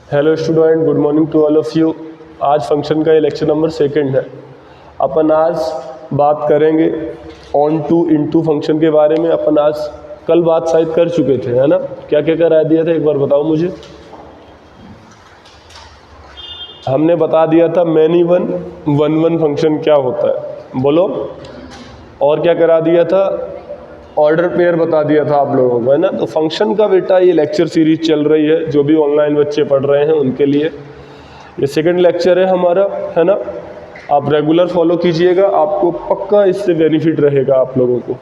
Hello student, good morning to all of you. आज function का ये लेक्चर नंबर 2 है। अपन आज बात करेंगे ऑन टू इनटू फंक्शन के बारे में। अपन आज कल बात शायद कर चुके थे, है ना? क्या क्या करा दिया था एक बार बताओ मुझे। हमने बता दिया था मैनी वन वन फंक्शन क्या होता है, बोलो। और क्या करा दिया था? ऑर्डर पेयर बता दिया था आप लोगों को, है ना? तो फंक्शन का बेटा ये लेक्चर सीरीज चल रही है, जो भी ऑनलाइन बच्चे पढ़ रहे हैं उनके लिए ये 2nd लेक्चर है हमारा, है ना? आप रेगुलर फॉलो कीजिएगा, आपको पक्का इससे बेनिफिट रहेगा आप लोगों को।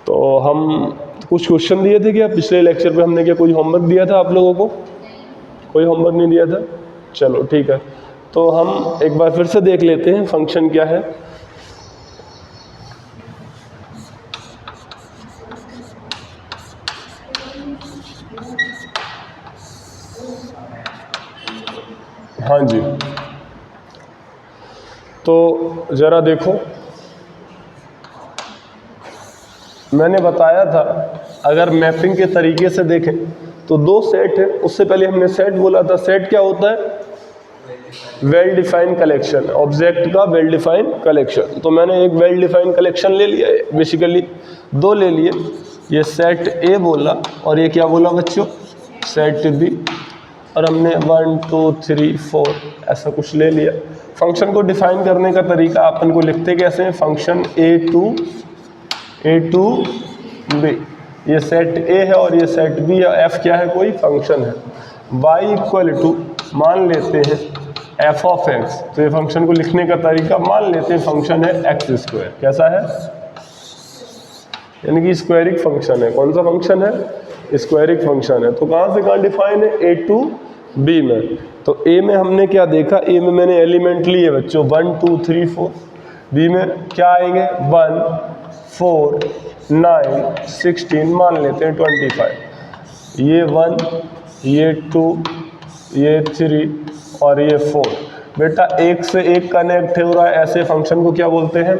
तो हम कुछ क्वेश्चन दिए थे क्या पिछले लेक्चर पे? हमने क्या कोई होमवर्क दिया था आप लोगों को? कोई होमवर्क नहीं दिया था? चलो ठीक है, तो हम एक बार फिर से देख लेते हैं फंक्शन क्या है। हाँ जी, तो ज़रा देखो, मैंने बताया था अगर मैपिंग के तरीके से देखें तो 2 सेट है। उससे पहले हमने सेट बोला था। सेट क्या होता है? वेल डिफाइंड कलेक्शन, ऑब्जेक्ट का वेल डिफाइंड कलेक्शन। तो मैंने एक वेल डिफाइंड कलेक्शन ले लिया, बेसिकली 2 ले लिए। ये सेट ए बोला और ये क्या बोला बच्चों? Set B. और हमने 1 2 3 4 ऐसा कुछ ले लिया। फंक्शन को डिफाइन करने का तरीका अपन को लिखते कैसे हैं? Function A to B. ये सेट ए है और ये सेट बी है। एफ क्या है? कोई फंक्शन है। y इक्वल टू मान लेते हैं एफ ऑफ एक्स। तो ये फंक्शन को लिखने का तरीका मान लेते हैं फंक्शन है एक्स स्क्वायर। कैसा है? यानी कि स्क्वायरिक फंक्शन है। कौन सा फंक्शन है? स्क्वायरिक फंक्शन है। तो कहाँ से कहाँ डिफाइन है? ए टू बी में। तो ए में हमने क्या देखा? ए में मैंने एलिमेंट लिए बच्चों 1 2 3 4। बी में क्या आएंगे? 1 4 9 16, मान लेते हैं 25। ये 1, ये 2, ये 3 और ये 4। बेटा एक से एक कनेक्ट हो रहा है, ऐसे फंक्शन को क्या बोलते हैं?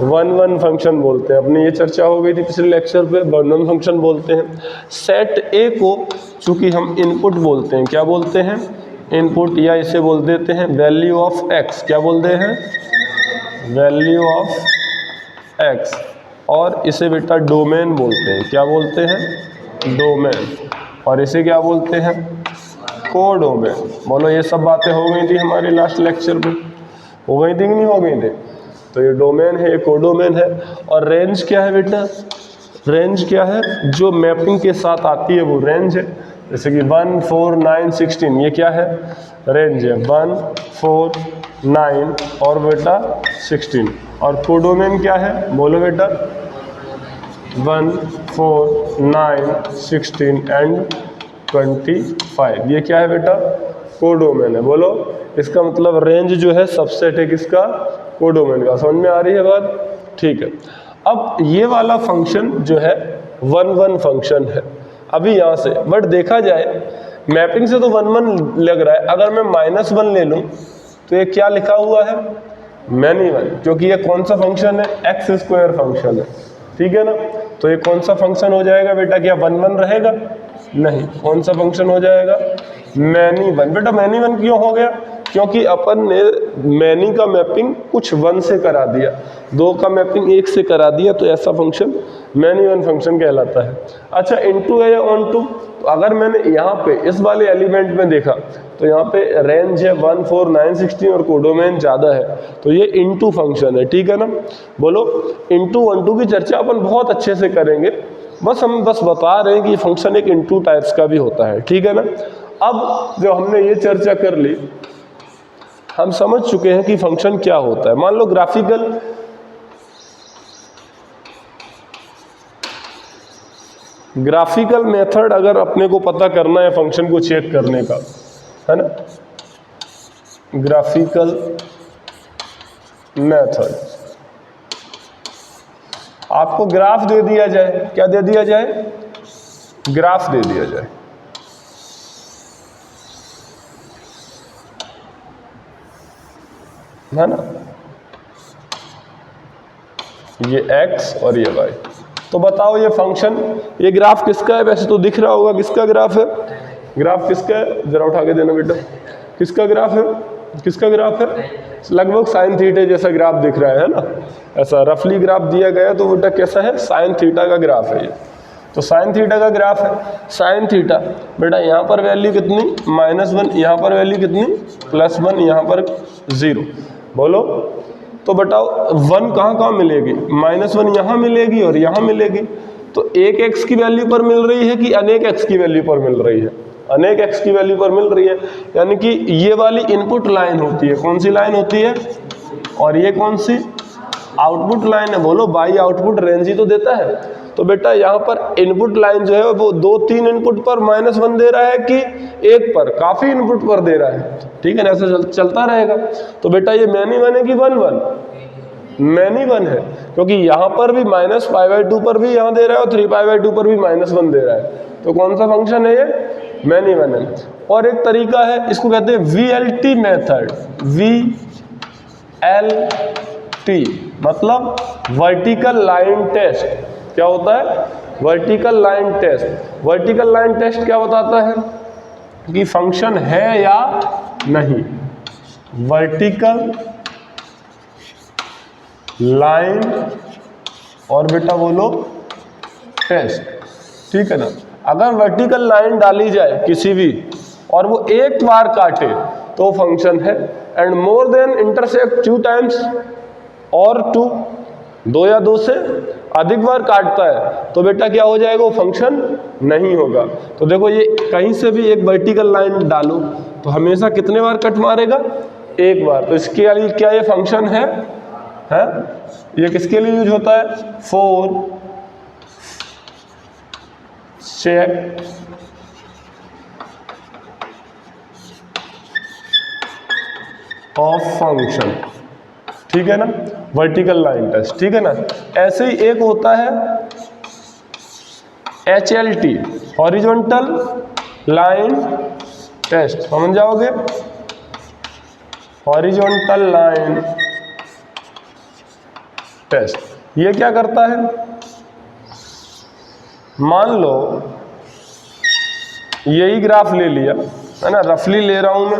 1 फंक्शन बोलते हैं। अपनी ये चर्चा हो गई थी पिछले लेक्चर पे, 1 फंक्शन बोलते हैं। सेट ए को चूंकि हम इनपुट बोलते हैं, क्या बोलते हैं? इनपुट, या इसे बोल देते हैं वैल्यू ऑफ एक्स। क्या बोलते हैं? Value of x. और इसे बेटा डोमेन बोलते हैं। क्या बोलते हैं? डोमेन। और इसे क्या बोलते हैं? कोडोमेन। बोलो, ये सब बातें हो गई थी हमारे लास्ट लेक्चर पे, हो गई थी कि नहीं हो गई थी? तो ये डोमेन है, ये कोडोमेन है। और रेंज क्या है बेटा? रेंज क्या है? जो मैपिंग के साथ आती है वो रेंज है। जैसे कि 1 4 9 16, ये क्या है? रेंज है 1 4 9 और बेटा 16। और कोडोमेन क्या है? बोलो बेटा। 1 4 9 16 एंड 25, ये क्या है बेटा? कोडोमेन है। बोलो, इसका मतलब रेंज जो है सबसेट है किसका? कोडोमेन का। समझ में आ रही है बात? ठीक है। अब ये वाला फंक्शन जो है 1 फंक्शन है अभी यहाँ से, बट देखा जाए मैपिंग से तो 1 लग रहा है। अगर मैं -1 ले लूँ तो ये क्या लिखा हुआ है? मैनी वन, क्योंकि ये कौन सा फंक्शन है? एक्स स्क्वायर फंक्शन है, ठीक है ना? तो ये कौन सा फंक्शन हो जाएगा बेटा? क्या 1 रहेगा? नहीं। कौन सा फंक्शन हो जाएगा? Many one. बेटा मैनी वन क्यों हो गया? क्योंकि अपन ने मैनी का मैपिंग कुछ 1 से करा दिया, 2 का मैपिंग 1 से करा दिया, तो ऐसा फंक्शन मैनी वन फंक्शन कहलाता है। अच्छा, इनटू है या ऑन टू? तो अगर मैंने यहाँ पे इस वाले एलिमेंट में देखा तो यहाँ पे रेंज है 1 4 9 16 और कोडोमेन ज़्यादा है, तो ये इनटू फंक्शन है, ठीक है ना? बोलो, इनटू 1 2 की चर्चा अपन बहुत अच्छे से करेंगे। हम बस बता रहे हैं कि फंक्शन एक इनटू टाइप्स का भी होता है, ठीक है ना? अब जो हमने ये चर्चा कर ली, हम समझ चुके हैं कि फंक्शन क्या होता है। मान लो ग्राफिकल मेथड अगर अपने को पता करना है फंक्शन को चेक करने का, है ना? ग्राफिकल मेथड, आपको ग्राफ दे दिया जाए, क्या दे दिया जाए? ग्राफ दे दिया जाए, है ना? ये x और ये y। तो बताओ ये फंक्शन, ये ग्राफ किसका है? वैसे तो दिख रहा होगा किसका ग्राफ है? ग्राफ किसका है, जरा उठा के देना बेटा, किसका ग्राफ है, किसका ग्राफ है, लगभग साइन थीटा जैसा ग्राफ दिख रहा है ना, ऐसा रफली ग्राफ दिया गया तो बेटा कैसा है, साइन थीटा का ग्राफ है ये। तो साइन थीटा का ग्राफ है, साइन थीटा बेटा यहाँ पर वैल्यू कितनी -1, यहाँ पर वैल्यू कितनी +1, यहाँ पर 0, बोलो तो बताओ 1 कहाँ मिलेगी, -1 यहाँ मिलेगी और यहाँ मिलेगी। तो एक x की वैल्यू पर मिल रही है कि अनेक x की वैल्यू पर मिल रही है, अनेक x की वैल्यू पर मिल रही है, यानी कि ये वाली इनपुट लाइन होती है, कौन सी लाइन होती है, और ये कौन सी आउटपुट लाइन है, बोलो बाई आउटपुट रेंज ही तो देता है। तो बेटा यहाँ पर इनपुट लाइन जो है वो 2-3 इनपुट पर -1 दे रहा है कि एक पर, काफी इनपुट पर दे रहा है, ठीक है ना, ऐसे चलता रहेगा। तो बेटा ये मैनी 1 है कि 1-1, मैनी 1 है, क्योंकि यहाँ पर भी -π/2 पर भी यहाँ दे रहा है और 3π/2 पर भी -1 दे रहा है। तो कौन सा फंक्शन है ये, मैनी 1 है। और एक तरीका है, इसको कहते हैं VLT मेथड, VLT मतलब वर्टिकल लाइन टेस्ट। क्या होता है, vertical line test. Vertical line test क्या बताता है कि फंक्शन है या नहीं, वर्टिकल लाइन और बेटा बोलो टेस्ट, ठीक है ना। अगर वर्टिकल लाइन डाली जाए किसी भी और वो एक बार काटे तो फंक्शन है, and more than intersect 2 times और 2 या 2 से अधिक बार काटता है तो बेटा क्या हो जाएगा, वो फंक्शन नहीं होगा। तो देखो ये कहीं से भी एक वर्टिकल लाइन डालो तो हमेशा कितने बार कट मारेगा, एक बार। तो इसके लिए क्या ये फंक्शन है, ये किसके लिए यूज होता है, फॉर चेक ऑफ फंक्शन, ठीक है ना, वर्टिकल लाइन टेस्ट, ठीक है ना। ऐसे ही एक होता है HLT, हॉरिजॉन्टल लाइन टेस्ट, समझ जाओगे, हॉरिजॉन्टल लाइन टेस्ट। ये क्या करता है, मान लो यही ग्राफ ले लिया है ना, रफली ले रहा हूं मैं,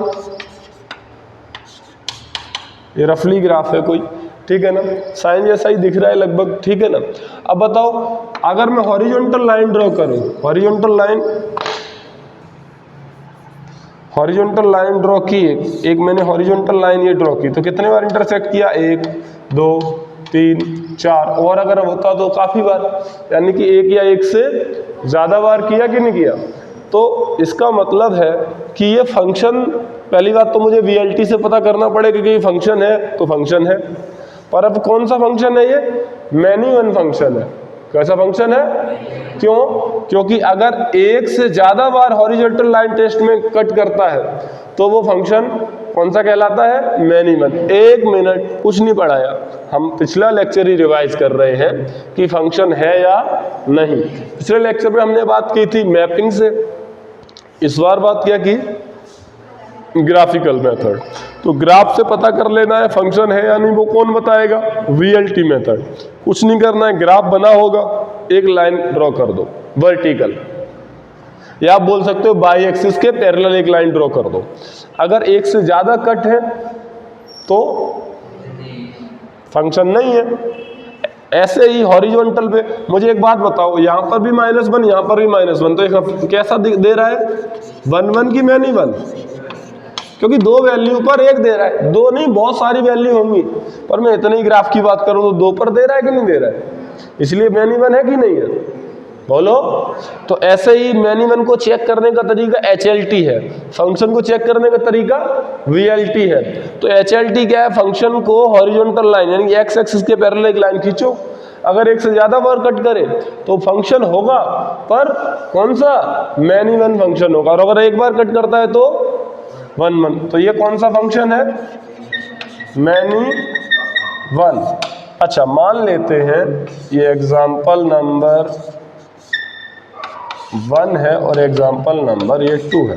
ये रफली ग्राफ है कोई, ठीक है ना, साइन जैसा ही दिख रहा है लगभग, ठीक है ना। अब बताओ अगर मैं हॉरिजॉन्टल लाइन ड्रॉ करूं, हॉरिजॉन्टल लाइन ड्रॉ की, एक मैंने हॉरिजॉन्टल लाइन ये ड्रॉ की तो कितने बार इंटरसेक्ट किया, 1 2 3 4, और अगर होता तो काफी बार, यानी कि 1 या 1 से ज्यादा बार किया कि नहीं किया। तो इसका मतलब है कि ये फंक्शन, पहली बात तो मुझे VLT से पता करना पड़ेगा कि ये फंक्शन है तो फंक्शन है, पर अब कौन सा फंक्शन है, ये मैनी 1 फंक्शन है। कैसा फंक्शन है, क्यों, क्योंकि अगर एक से ज्यादा बार हॉरिजॉन्टल लाइन टेस्ट में कट करता है तो वो फंक्शन कौन सा कहलाता है, मैनी 1। 1 मिनट, कुछ नहीं पढ़ाया, हम पिछला लेक्चर ही रिवाइज कर रहे हैं कि फंक्शन है या नहीं। पिछले लेक्चर में हमने बात की थी मैपिंग से, इस बार बात क्या की, ग्राफिकल मेथड। तो ग्राफ से पता कर लेना है फंक्शन है या नहीं, वो कौन बताएगा, VLT मेथड। कुछ नहीं करना है, ग्राफ बना होगा, एक लाइन ड्रॉ कर दो वर्टिकल, या आप बोल सकते हो बाई एक्सिस के पैरेलल एक लाइन ड्रॉ कर दो। अगर एक से ज्यादा कट है तो फंक्शन नहीं है। ऐसे ही हॉरिजॉन्टल पे मुझे एक बात बताओ, यहाँ पर भी -1, यहाँ पर भी -1, तो एक कैसा दे रहा है, 1-1 की मैनी 1, क्योंकि 2 वैल्यू पर 1 दे रहा है, 2 नहीं बहुत सारी वैल्यू होंगी, पर मैं इतने ही ग्राफ की बात करूं तो 2 पर दे रहा है कि नहीं दे रहा है, इसलिए मैनी 1 है कि नहीं है, बोलो। तो ऐसे ही मैनी 1 को चेक करने का तरीका HLT है, फंक्शन को चेक करने का तरीका VLT है। तो HLT क्या है, फंक्शन को हॉरिजॉन्टल लाइन यानी x एक्सिस के पैरेलल एक लाइन खींचो, अगर एक से ज्यादा बार कट करे तो फंक्शन होगा, पर कौन सा, मैनी 1 फंक्शन होगा, और अगर एक बार कट करता है तो 1-1। तो ये कौन सा फंक्शन है, मैनी 1। अच्छा मान लेते हैं ये एग्जाम्पल नंबर 1 है और एग्जाम्पल नंबर ये 2 है।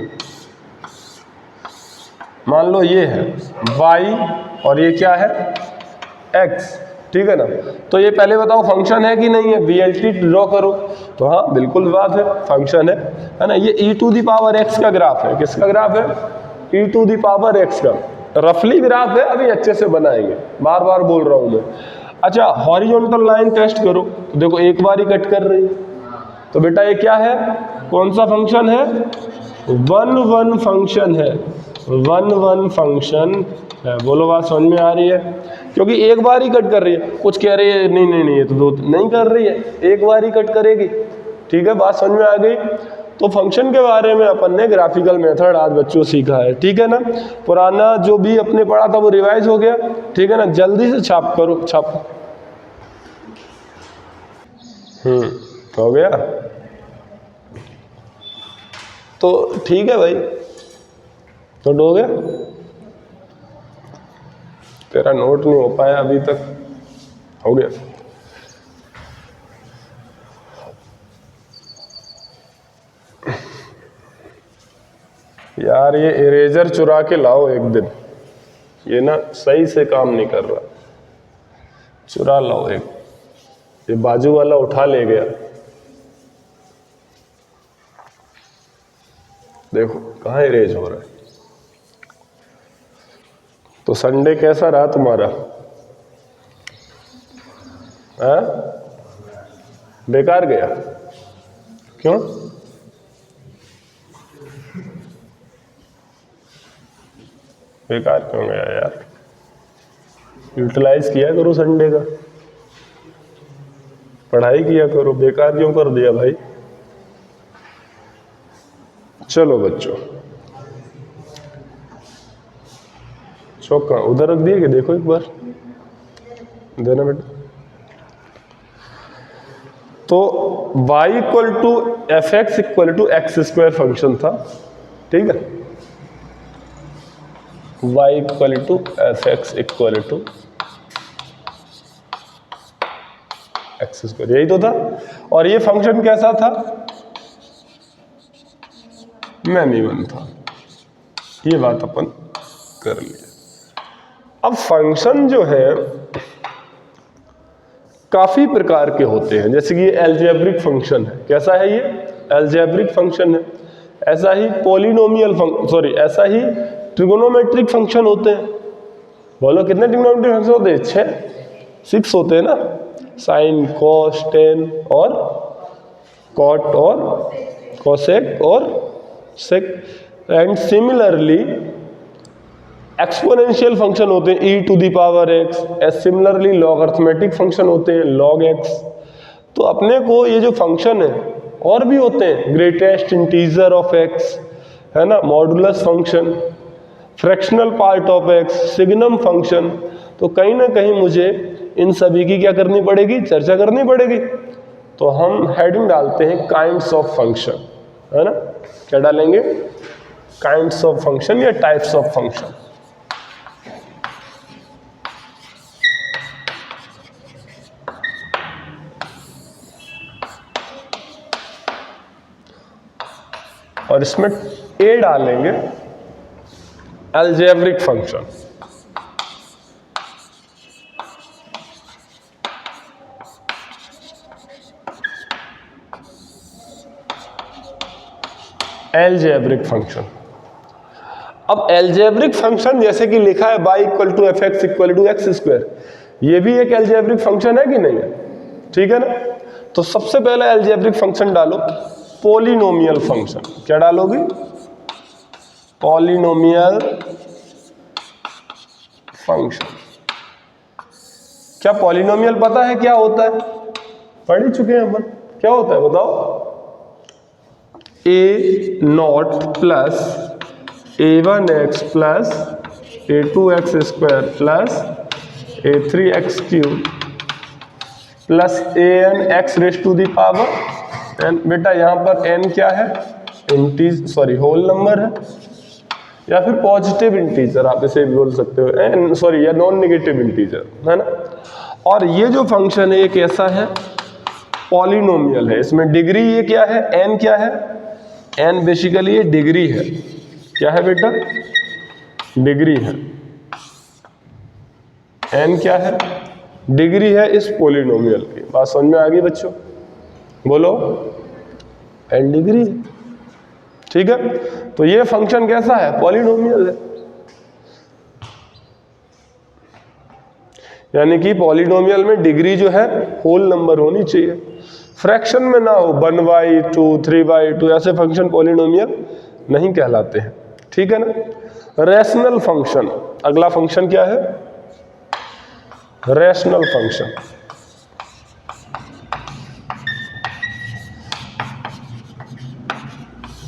मान लो ये है y और ये क्या है x, ठीक है ना। तो ये पहले बताओ फंक्शन है कि नहीं है, VLT ड्रॉ करो। तो हाँ बिल्कुल बात है, फंक्शन है ना। ये e to the power x का ग्राफ है, किसका ग्राफ है, e to the power x का। रफली ग्राफ है, अभी अच्छे से बनाएंगे, बार बार बोल रहा हूं मैं। अच्छा हॉरिजॉन्टल लाइन टेस्ट करो, तो देखो एक बार ही कट कर रही है, तो बेटा ये क्या है, कौन सा फंक्शन है, 1 1 फंक्शन है, 1 1 फंक्शन है। बोलो बात समझ में आ रही है, क्योंकि एक बार ही कट कर रही है। कुछ कह रही है नहीं नहीं नहीं ये तो दो नहीं कर रही है, एक बार ही कट करेगी। ठीक है, बात समझ में आ गई। तो फंक्शन के बारे में अपन ने ग्राफिकल मेथड आज बच्चों सीखा है, ठीक है ना। पुराना जो भी अपने पढ़ा था वो रिवाइज हो गया, ठीक है ना। जल्दी से छाप करो, छाप। हो गया, तो ठीक है भाई, नोट हो गया। तेरा नोट नहीं हो पाया अभी तक, हो गया। यार ये इरेजर चुरा के लाओ एक दिन, ये ना सही से काम नहीं कर रहा, चुरा लाओ एक। ये बाजू वाला उठा ले गया, देखो कहाँ इरेज हो रहा है। तो संडे कैसा रहा तुम्हारा, बेकार गया, क्यों, बेकार क्यों गया यार, यूटिलाइज किया करो संडे का, पढ़ाई किया करो, बेकार क्यों कर दिया भाई। चलो बच्चों, चौका उधर रख दिए कि देखो एक बार देना बेटा। तो y equal to F x equal to x square function था, ठीक है। y equal to F x equal to x square, यही तो था। और ये फंक्शन कैसा था, मैम इवन था, ये बात अपन कर लिया। अब फंक्शन जो है काफी प्रकार के होते हैं, जैसे कि ये एल्जेब्रिक फंक्शन है, कैसा है ये, एल्जेब्रिक फंक्शन है। ऐसा ही पॉलिनोमियल ऐसा ही ट्रिगोनोमेट्रिक फंक्शन होते हैं। बोलो कितने ट्रिगोनोमेट्रिक फंक्शन होते हैं, 6 होते हैं ना, साइन कॉस टेन और कॉट और कोसेक और sec. And similarly exponential function होते हैं e to the power x, similarly logarithmic function होते हैं log x। तो अपने को ये जो फंक्शन है और भी होते हैं, ग्रेटेस्ट इंटीजर ऑफ x है ना, modulus function, fractional part of x, signum function. तो कहीं ना कहीं मुझे इन सभी की क्या करनी पड़ेगी, चर्चा करनी पड़ेगी। तो हम हेडिंग डालते हैं काइंड्स ऑफ फंक्शन, है ना, क्या डालेंगे, काइंड्स ऑफ फंक्शन या टाइप्स ऑफ फंक्शन। और इसमें ए डालेंगे अलजेब्रिक फंक्शन। Algebraic function. अब एल्जेब्रिक फंक्शन जैसे कि लिखा है y equal to F x equal to x square, ये भी एक एल्जेब्रिक फंक्शन है कि नहीं है, ठीक है ना। तो सबसे पहले एल्जेब्रिक फंक्शन डालो पॉलिनोमियल फंक्शन। क्या डालोगी, पॉलिनोमियल फंक्शन। क्या पॉलिनोमियल पता है क्या होता है, पढ़ ही चुके हैं अपन, क्या होता है बताओ, a0 plus a1x plus a2x square plus a3x³ plus an x raise to the power n। बेटा यहाँ पर n क्या है, होल नंबर है या फिर पॉजिटिव इंटीजर, आप इसे बोल सकते हो, या नॉन नेगेटिव इंटीजर, है ना। और ये जो फंक्शन है ये कैसा है, पॉलिनोमियल है। इसमें डिग्री ये क्या है, n क्या है, n बेसिकली ये डिग्री है। क्या है बेटा, डिग्री है। n क्या है, डिग्री है इस पॉलिनोमियल की। बात समझ में आ गई बच्चों? बोलो, n डिग्री है। ठीक है, तो ये फंक्शन कैसा है? पॉलिनोमियल है। यानी कि पॉलिनोमियल में डिग्री जो है होल नंबर होनी चाहिए, फ्रैक्शन में ना हो। 1/2, 3/2 ऐसे फंक्शन पॉलिनोमियल नहीं कहलाते हैं। ठीक है ना? रैशनल फंक्शन, अगला फंक्शन क्या है? Rational function.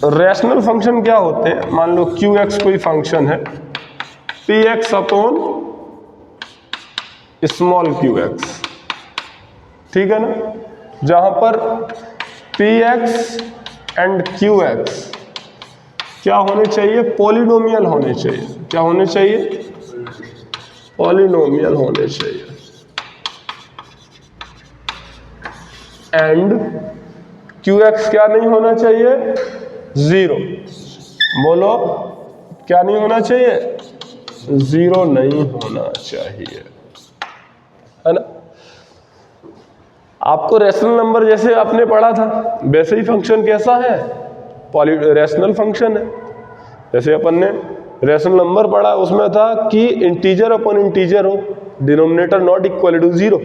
रैशनल फंक्शन क्या होते हैं? मान लो qx कोई फंक्शन है, px अपॉन स्मॉल qx, ठीक है ना? जहां पर px एंड qx क्या होने चाहिए? पॉलिनोमियल होने चाहिए। क्या होने चाहिए? पॉलिनोमियल होने चाहिए। एंड qx क्या नहीं होना चाहिए? 0। बोलो, क्या नहीं होना चाहिए? 0 नहीं होना चाहिए, है ना? आपको रैशनल नंबर जैसे आपने पढ़ा था वैसे ही फंक्शन कैसा है? रैशनल फंक्शन है। जैसे अपन ने रैशनल नंबर पढ़ा, उसमें था कि इंटीजर अपॉन इंटीजर हो, डिनोमिनेटर नॉट इक्वल टू 0।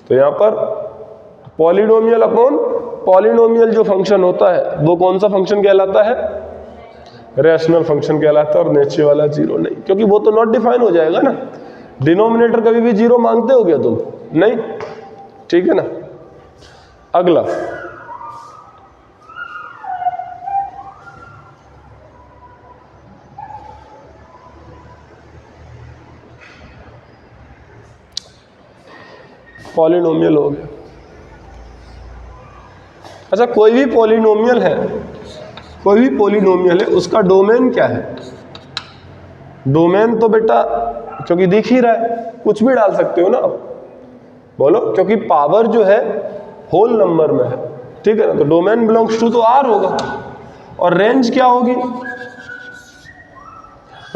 तो यहाँ पर पॉलिनोमियल अपॉन पॉलिनोमियल जो फंक्शन होता है वो कौन सा फंक्शन कहलाता है? रैशनल फंक्शन कहलाता है। और नीचे वाला 0 नहीं, क्योंकि वो तो नॉट डिफाइन हो जाएगा ना। डिनोमिनेटर कभी भी 0 मांगते हो क्या तुम? नहीं, ठीक है ना? अगला, पॉलिनोमियल हो गया। अच्छा, कोई भी पॉलिनोमियल है, कोई भी पॉलिनोमियल है, उसका डोमेन क्या है? डोमेन तो बेटा, क्योंकि दिख ही रहा है, कुछ भी डाल सकते हो ना आप। बोलो, क्योंकि पावर जो है होल नंबर में है, ठीक है ना? तो डोमेन बिलोंग्स टू तो आर होगा। और रेंज क्या होगी?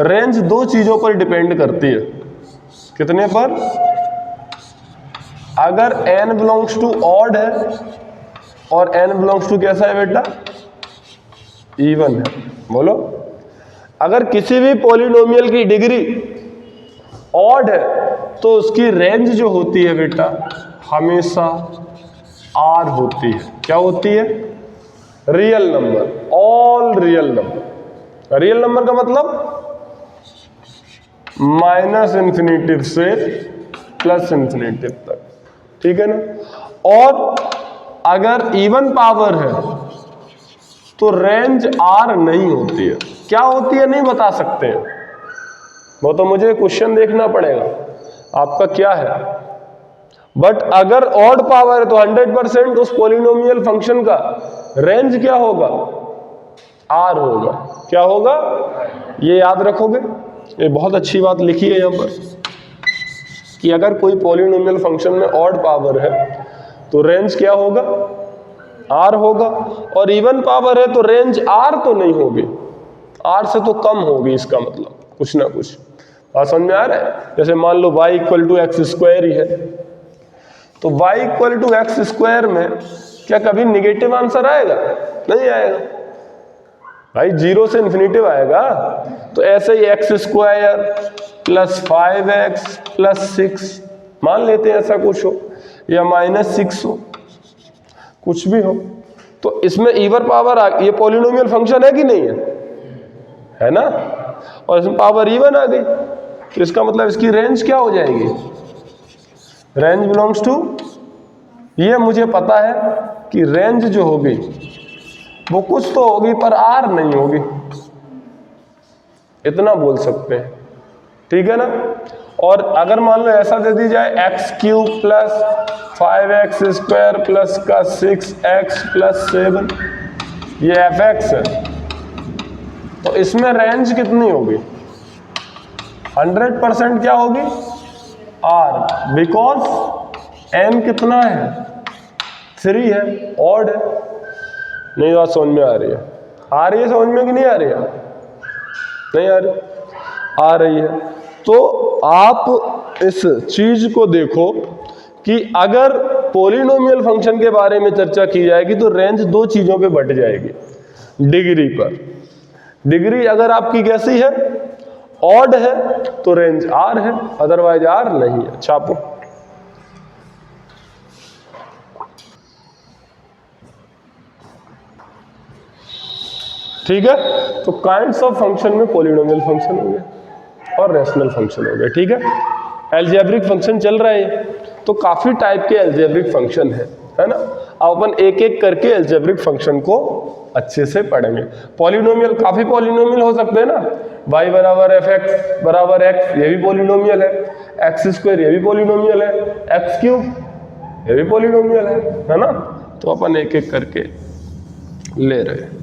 रेंज दो चीजों पर डिपेंड करती है। कितने पर? अगर n बिलोंग्स टू ऑड है और n बिलोंग्स टू कैसा है बेटा? इवन है। बोलो, अगर किसी भी पॉलिनोमियल की डिग्री ऑड है तो उसकी रेंज जो होती है बेटा हमेशा r होती है। क्या होती है? Real number, all real number. Real number का मतलब -इन्फिनिटी से +इन्फिनिटी तक, ठीक है ना? और अगर इवन पावर है तो रेंज r नहीं होती है। क्या होती है नहीं बता सकते हैं, वो तो मुझे क्वेश्चन देखना पड़ेगा आपका क्या है। बट अगर ऑड पावर है तो 100% उस पॉलिनोमियल फंक्शन का रेंज क्या होगा? r होगा। क्या होगा? ये याद रखोगे, ये बहुत अच्छी बात लिखी है यहाँ पर कि अगर कोई पॉलिनोमियल फंक्शन में ऑड पावर है तो रेंज क्या होगा? r होगा। और इवन पावर है तो रेंज r तो नहीं होगी, r से तो कम होगी। इसका मतलब कुछ ना कुछ बात समझ में आ रहा है? जैसे मान लो y = x² ही है, तो y = x² में क्या कभी निगेटिव आंसर आएगा? नहीं आएगा भाई, 0 से इन्फिनिटिव आएगा। तो ऐसे ही x² + 5x + 6 मान लेते हैं, ऐसा कुछ हो, या -6 हो, कुछ भी हो। तो इसमें इवन पावर ये पॉलिनोमियल फंक्शन है कि नहीं है? है ना? और इसमें पावर इवन आ गई, तो इसका मतलब इसकी रेंज क्या हो जाएगी? रेंज बिलोंग्स टू, ये मुझे पता है कि रेंज जो होगी वो कुछ तो होगी पर r नहीं होगी, इतना बोल सकते हैं, ठीक है ना? और अगर मान लो ऐसा दे दी जाए x³ + 5x² + का 6x + 7, ये fx है, तो इसमें रेंज कितनी होगी? 100% क्या होगी? r, बिकॉज n कितना है? 3 है, ऑड है। नहीं बात समझ में आ रही है? आ रही है समझ में कि नहीं आ रही है? नहीं आ रही? आ रही है। तो आप इस चीज को देखो कि अगर पॉलिनोमियल फंक्शन के बारे में चर्चा की जाएगी तो रेंज दो चीजों पे बट जाएगी, डिग्री पर। डिग्री अगर आपकी कैसी है, ऑड है, तो रेंज आर है, अदरवाइज आर नहीं है। छापो। ठीक है, तो काइंड्स ऑफ फंक्शन में पॉलिनोमियल फंक्शन हो गया और रैशनल फंक्शन हो गया। ठीक है, अलजेब्रिक फंक्शन चल रहा है, तो काफी टाइप के अलजेब्रिक फंक्शन है ना। अब अपन एक एक करके अलजेब्रिक फंक्शन को अच्छे से पढ़ेंगे। पॉलिनोमियल, काफी पॉलिनोमियल हो सकते हैं ना, y बराबर एफ एक्स बराबर एक्स, ये भी पॉलिनोमियल है, एक्स स्क्वायर ये भी पॉलिनोमियल है, एक्स क्यूब ये भी पॉलिनोमियल है ना। तो अपन एक एक करके ले रहे हैं।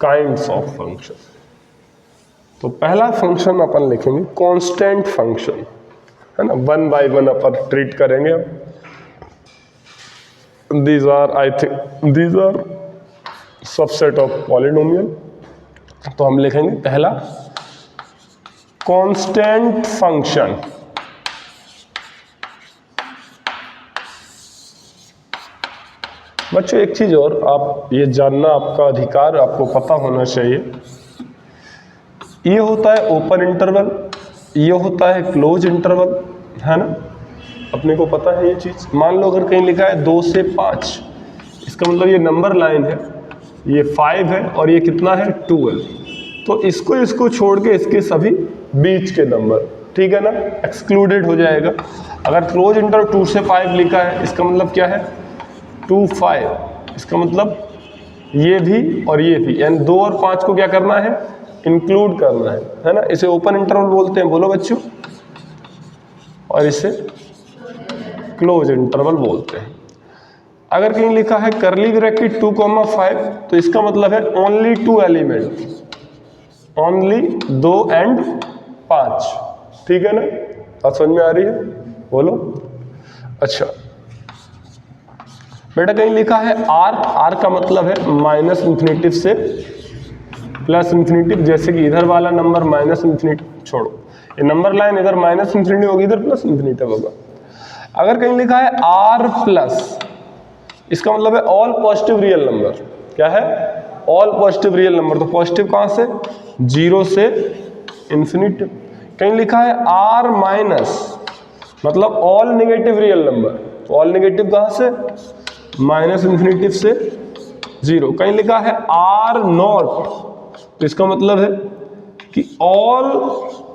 Kinds of function. तो पहला फंक्शन अपन लिखेंगे कांस्टेंट फंक्शन, है ना। वन बाय वन अपन ट्रीट करेंगे। These are subset of polynomial. तो हम लिखेंगे पहला कांस्टेंट फंक्शन। बच्चों एक चीज और, आप ये जानना आपका अधिकार, आपको पता होना चाहिए, ये होता है ओपन इंटरवल, ये होता है क्लोज इंटरवल, है ना। अपने को पता है ये चीज। मान लो अगर कहीं लिखा है 2 से 5, इसका मतलब ये नंबर लाइन है, ये 5 है और ये कितना है 12। तो इसको छोड़ के इसके सभी बीच के नंबर, ठीक है ना, एक्सक्लूडेड हो जाएगा। अगर क्लोज इंटरवल 2 से 5 लिखा है, इसका मतलब क्या है 2, 5, इसका मतलब ये भी और ये भी, यानी 2 और 5 को क्या करना है, इंक्लूड करना है ना। इसे ओपन इंटरवल बोलते हैं, बोलो बच्चों, और इसे क्लोज इंटरवल बोलते हैं। अगर कहीं लिखा है करली ब्रैकेट 2,5, तो इसका मतलब है ओनली 2 एलिमेंट, ओनली 2 एंड 5, ठीक है ना। बात समझ में आ रही है, बोलो। अच्छा बेटा, कहीं लिखा है आर का मतलब है माइनस इन्फिनिटिव से प्लस इन्फिनिटिव, जैसे कि इधर वाला नंबर माइनस इन्फिनिटिव, छोड़ो ये नंबर लाइन, इधर माइनस इन्फिनिटिव होगी, इधर प्लस इन्फिनिटिव होगा। अगर कहीं लिखा है आर प्लस, इसका मतलब है ऑल पॉजिटिव रियल नंबर। क्या है, ऑल पॉजिटिव रियल नंबर। तो पॉजिटिव कहां से, 0 से इन्फिनिटिव। कहीं लिखा है आर माइनस, मतलब ऑल नेगेटिव रियल नंबर। तो ऑल नेगेटिव कहां से, माइनस इन्फिनिटिव से 0। कहीं लिखा है आर नॉट, तो इसका मतलब है कि ऑल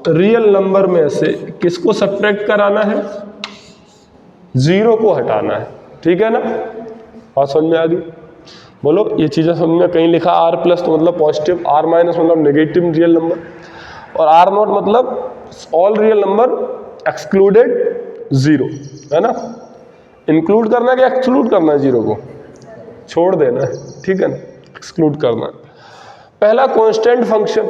रियल नंबर में से किसको सब्ट्रैक्ट कराना है, 0 को हटाना है, ठीक है ना। बात समझ में आ गई, बोलो। ये चीजें समझ में। कहीं लिखा आर प्लस तो मतलब पॉजिटिव, आर माइनस मतलब नेगेटिव रियल नंबर, और आर नॉट मतलब ऑल रियल नंबर एक्सक्लूडेड 0, है ना। इंक्लूड करना है कि एक्सक्लूड करना है, 0 को छोड़ देना है, ठीक है ना, एक्सक्लूड करना है। पहला कांस्टेंट फंक्शन।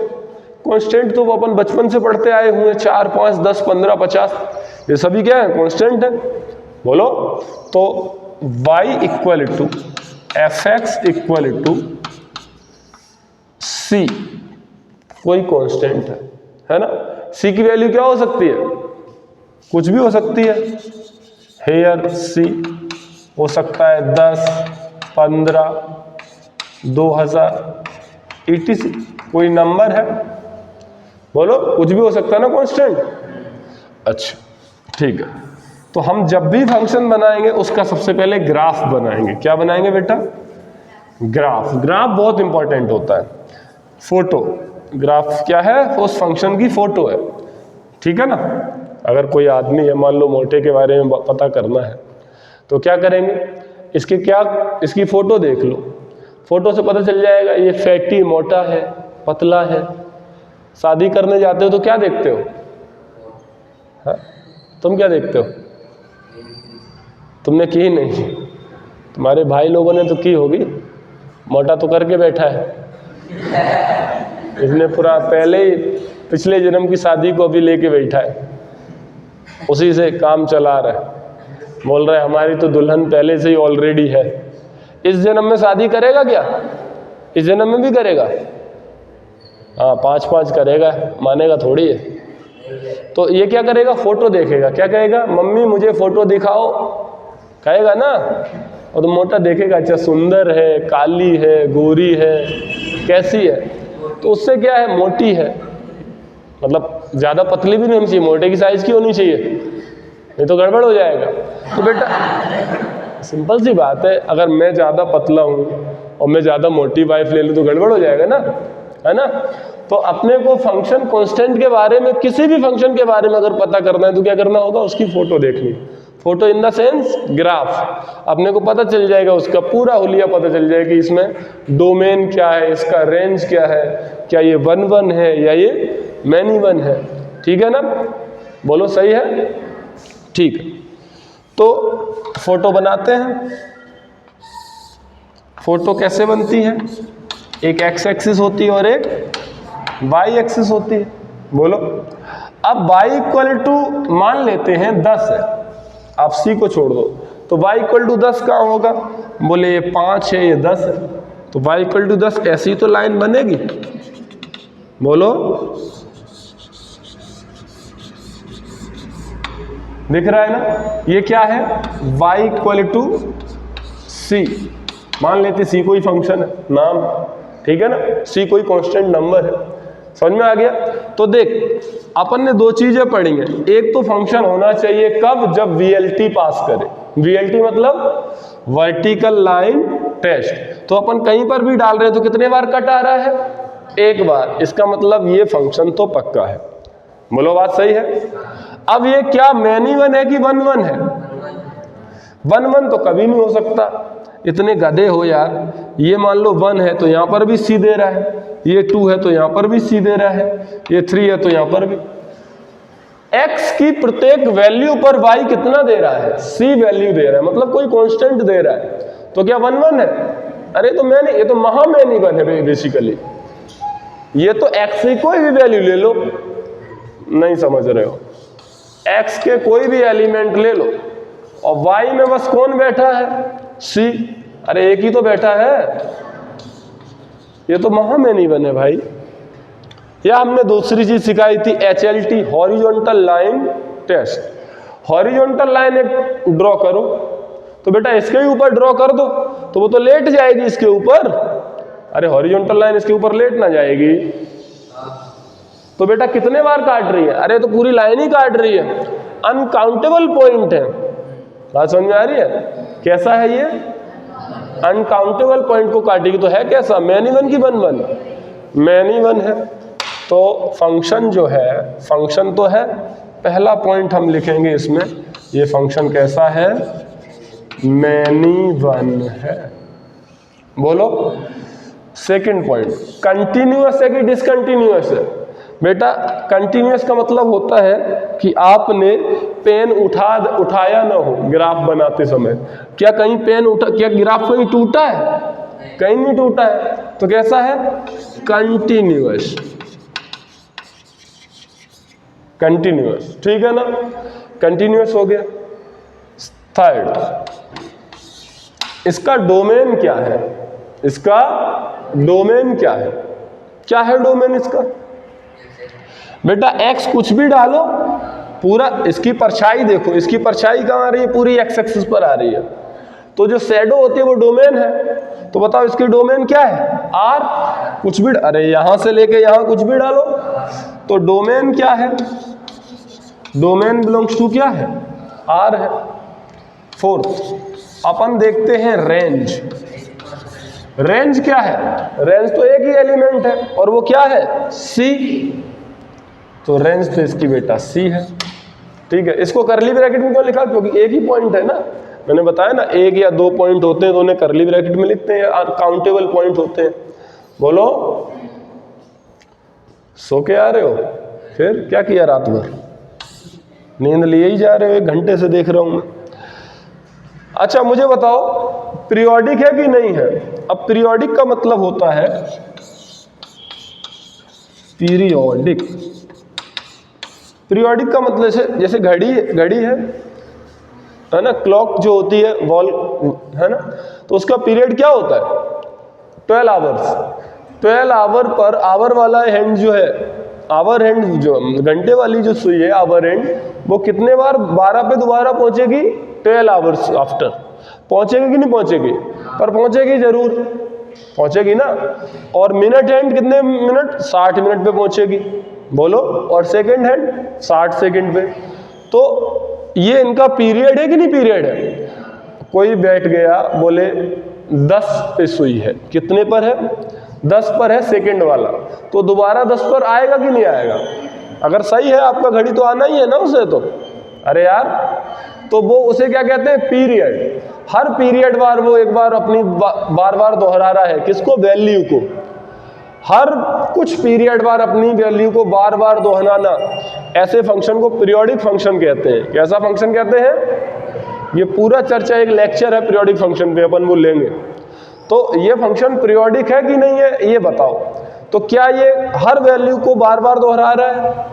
कांस्टेंट तो वो अपन बचपन से पढ़ते आए हुए, 4, 5, 10, 15, 50, ये सभी क्या है, कांस्टेंट है, बोलो। तो y equal to F x equal to C, कोई कांस्टेंट है ना। c की वैल्यू क्या हो सकती है, कुछ भी हो सकती है। हेयर सी हो सकता है 10, 15, 2000, etc, कोई नंबर है, बोलो, कुछ भी हो सकता है ना कांस्टेंट। अच्छा ठीक है, तो हम जब भी फंक्शन बनाएंगे उसका सबसे पहले ग्राफ बनाएंगे। क्या बनाएंगे बेटा, ग्राफ। ग्राफ बहुत इंपॉर्टेंट होता है। फोटो, ग्राफ क्या है, उस फंक्शन की फोटो है, ठीक है ना। अगर कोई आदमी है, मान लो मोटे के बारे में पता करना है, तो क्या करेंगे, इसकी फोटो देख लो, फोटो से पता चल जाएगा ये फैटी, मोटा है, पतला है। शादी करने जाते हो तो क्या देखते हो, हाँ? तुम क्या देखते हो, तुमने की नहीं, तुम्हारे भाई लोगों ने तो की होगी, मोटा तो करके बैठा है, इसने पूरा पहले ही पिछले जन्म की शादी को अभी लेके बैठा है, उसी से काम चला रहा है, बोल रहा है हमारी तो दुल्हन पहले से ही ऑलरेडी है। इस जन्म में शादी करेगा क्या? इस जन्म में भी करेगा? हाँ, 5-5 करेगा, मानेगा थोड़ी है। तो ये क्या करेगा? फोटो देखेगा, क्या कहेगा? मम्मी मुझे फोटो दिखाओ, कहेगा ना। और तो मोटा देखेगा, अच्छा सुंदर है, काली है, गोरी है, कैसी है? तो उससे क्या है, मोटी है, मतलब ज़्यादा पतली भी नहीं होनी चाहिए, मोटे की साइज की होनी चाहिए, नहीं तो गड़बड़ हो जाएगा। तो बेटा सिंपल सी बात है, अगर मैं ज़्यादा पतला हूँ और मैं ज़्यादा मोटी वाइफ ले लूँ तो गड़बड़ हो जाएगा ना, है ना। तो अपने को फंक्शन कांस्टेंट के बारे में, किसी भी फंक्शन के बारे में अगर पता करना है तो क्या करना होगा? उसकी फोटो देखनी, photo in the sense graph. अपने को पता चल जाएगा, उसका पूरा हुलिया पता चल जाएगा कि इसमें डोमेन क्या है, इसका रेंज क्या है, क्या ये 1-1 है या ये मैनी 1 है। ठीक है ना, बोलो सही है? ठीक है, तो फोटो बनाते हैं। फोटो कैसे बनती है? एक एक्स एक्सिस होती है और एक वाई एक्सिस होती है। बोलो, अब y इक्वल टू मान लेते हैं 10 है, आप c को छोड़ दो, तो y इक्वल टू 10 कहाँ होगा? बोले ये 5 है, ये 10 है, तो y इक्वल टू 10 ऐसी तो लाइन बनेगी। बोलो, दिख रहा है ना? ये क्या है? y इक्वल टू c, मान लेते c कोई फंक्शन है, नाम, ठीक है ना, c कोई कांस्टेंट नंबर है। समझ में आ गया? तो देख, अपन ने 2 चीजें पढ़ी हैं। एक तो फंक्शन होना चाहिए कब? जब VLT पास करे। VLT मतलब वर्टिकल लाइन टेस्ट। तो अपन कहीं पर भी डाल रहे हैं तो कितने बार कट आ रहा है? 1 बार। इसका मतलब ये फंक्शन तो पक्का है। बोलो, बात सही है? अब ये क्या मैनी 1 है कि 1-1 है? 1-1 तो कभी नहीं हो सकता, इतने गधे हो यार। ये मान लो 1 है तो यहां पर भी c दे रहा है, ये 2 है तो यहां पर भी c दे रहा है, ये 3 है तो यहां पर भी। x की प्रत्येक वैल्यू पर y कितना दे रहा है? c वैल्यू दे रहा है, मतलब कोई कांस्टेंट दे रहा है। तो क्या 1-1 है? अरे तो मैंने, ये तो महा मैनी 1 है बेसिकली। ये तो x की कोई भी वैल्यू ले लो, नहीं समझ रहे हो, x के कोई भी एलिमेंट ले लो और y में बस कौन बैठा है? c। अरे एक ही तो बैठा है, ये तो महा मैनी 1 है भाई। या हमने दूसरी चीज सिखाई थी, HLT, horizontal line test. Horizontal line एक ड्रॉ करो, तो बेटा इसके ही ऊपर ड्रॉ कर दो, तो वो तो लेट जाएगी इसके ऊपर। अरे हॉरिजॉन्टल लाइन इसके ऊपर लेट ना जाएगी, तो बेटा कितने बार काट रही है? अरे तो पूरी लाइन ही काट रही है, अनकाउंटेबल पॉइंट है। बात समझ में आ रही है? कैसा है ये? अनकाउंटेबल पॉइंट को काटेगी, तो है कैसा? मैनी 1 की 1-1? मैनी 1 है। तो फंक्शन जो है, फंक्शन तो है, पहला पॉइंट हम लिखेंगे इसमें, ये फंक्शन कैसा है? मैनी 1 है। बोलो, सेकंड पॉइंट, कंटिन्यूअस है कि डिसकंटिन्यूअस है? बेटा कंटिन्यूअस का मतलब होता है कि आपने पेन उठाया ना हो ग्राफ बनाते समय। क्या कहीं पेन क्या ग्राफ कहीं टूटा है? कहीं नहीं टूटा है, तो कैसा है? कंटिन्यूअस। कंटिन्यूअस, ठीक है ना, कंटिन्यूअस हो गया। थर्ड, इसका डोमेन क्या है? इसका डोमेन क्या है? क्या है डोमेन इसका? बेटा x कुछ भी डालो, पूरा इसकी परछाई देखो, इसकी परछाई कहाँ आ रही है? पूरी x एक्सिस पर आ रही है, तो जो शैडो होती है वो डोमेन है। तो बताओ इसकी डोमेन क्या है? R। कुछ भी, अरे यहां से लेके यहां कुछ भी डालो, तो डोमेन क्या है? डोमेन बिलोंग्स टू क्या है? R है। फोर्थ, अपन देखते हैं रेंज। रेंज क्या है? रेंज तो एक ही एलिमेंट है और वो क्या है? C। तो रेंज तो इसकी बेटा C है, ठीक है। इसको करली ब्रैकेट में क्यों लिखा? क्योंकि एक ही पॉइंट है ना, मैंने बताया ना, 1 या 2 पॉइंट होते हैं तो उन्हें करली ब्रैकेट में लिखते हैं, और काउंटेबल पॉइंट होते हैं। बोलो, सो के आ रहे हो? फिर क्या किया रात भर? नींद लिए ही जा रहे हो, 1 घंटे से देख रहा हूं मैं। अच्छा मुझे बताओ पीरियोडिक है कि नहीं है? अब पीरियोडिक का मतलब होता है पीरियोडिक। पीरियोडिक का मतलब जैसे घड़ी है ना, क्लॉक जो होती है वॉल है ना, तो उसका पीरियड क्या होता है? 12 आवर्स। 12 आवर पर आवर वाला हैंड जो है, आवर हैंड जो घंटे वाली जो सुई है आवर हैंड, वो कितने बार 12 पे दोबारा पहुंचेगी? 12 आवर्स आफ्टर। पहुंचेगी कि नहीं पहुंचेगी? पर पहुंचेगी जरूर, पहुंचेगी ना। और मिनट हैंड कितने मिनट? 60 मिनट पे पहुंचेगी, बोलो। और सेकंड हैंड 60 सेकंड पे। तो ये इनका पीरियड है कि नहीं पीरियड है? कोई बैठ गया बोले 10 पे सुई है, कितने पर है? 10 पर है सेकंड वाला, तो दोबारा 10 पर आएगा कि नहीं आएगा? अगर सही है आपका घड़ी तो आना ही है ना उसे तो। अरे यार, तो वो उसे क्या कहते हैं? पीरियड। हर पीरियड बार वो एक बार अपनी बार बार दोहरा रहा है, किसको? वैल्यू को। हर कुछ पीरियड बार अपनी वैल्यू को बार बार दोहराना, ऐसे फंक्शन को पीरियोडिक फंक्शन कहते हैं। कैसा फंक्शन कहते हैं? ये पूरा चर्चा एक लेक्चर है पीरियोडिक फंक्शन पे, अपन वो लेंगे। तो ये फंक्शन पीरियोडिक है कि नहीं है ये बताओ। तो क्या ये हर वैल्यू को बार बार दोहरा रहा है?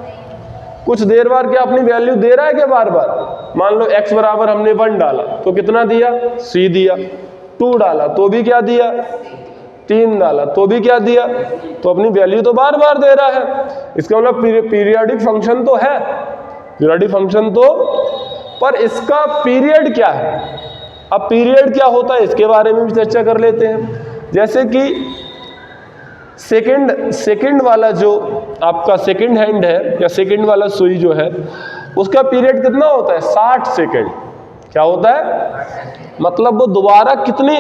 कुछ देर बाद क्या अपनी वैल्यू दे रहा है क्या बार बार? मान लो x बराबर हमने 1 डाला तो कितना दिया? c दिया। 2 डाला तो भी क्या दिया? 3 डाला तो भी क्या दिया? तो अपनी वैल्यू तो बार बार दे रहा है। इसका मतलब पीरियोडिक फंक्शन तो है, पीरियोडिक फंक्शन तो, पर इसका पीरियड क्या है? अब पीरियड क्या होता है इसके बारे में भी चर्चा कर लेते हैं। जैसे कि सेकंड वाला जो आपका सेकंड हैंड है या सेकंड वाला सुई जो है, उसका पीरियड कितना होता है? 60 सेकंड। क्या होता है? मतलब वो दोबारा कितनी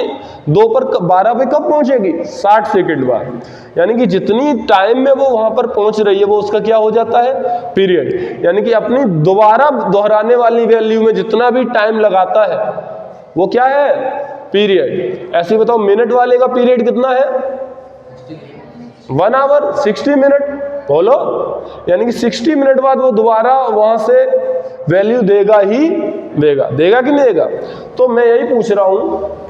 2 पर 12 पे कब पहुंचेगी? 60 सेकंड बाद। यानी कि जितनी टाइम में वो वहां पर पहुंच रही है वो उसका क्या हो जाता है? पीरियड। यानी कि अपनी दोबारा दोहराने वाली वैल्यू में जितना भी टाइम लगाता है वो क्या है? पीरियड। ऐसे बताओ मिनट वाले का पीरियड कितना है? 1 आवर 60 मिनट, बोलो। यानी कि 60 मिनट बाद वो दोबारा वहां से वैल्यू देगा ही देगा। देगा कि नहीं देगा? तो मैं यही पूछ रहा हूं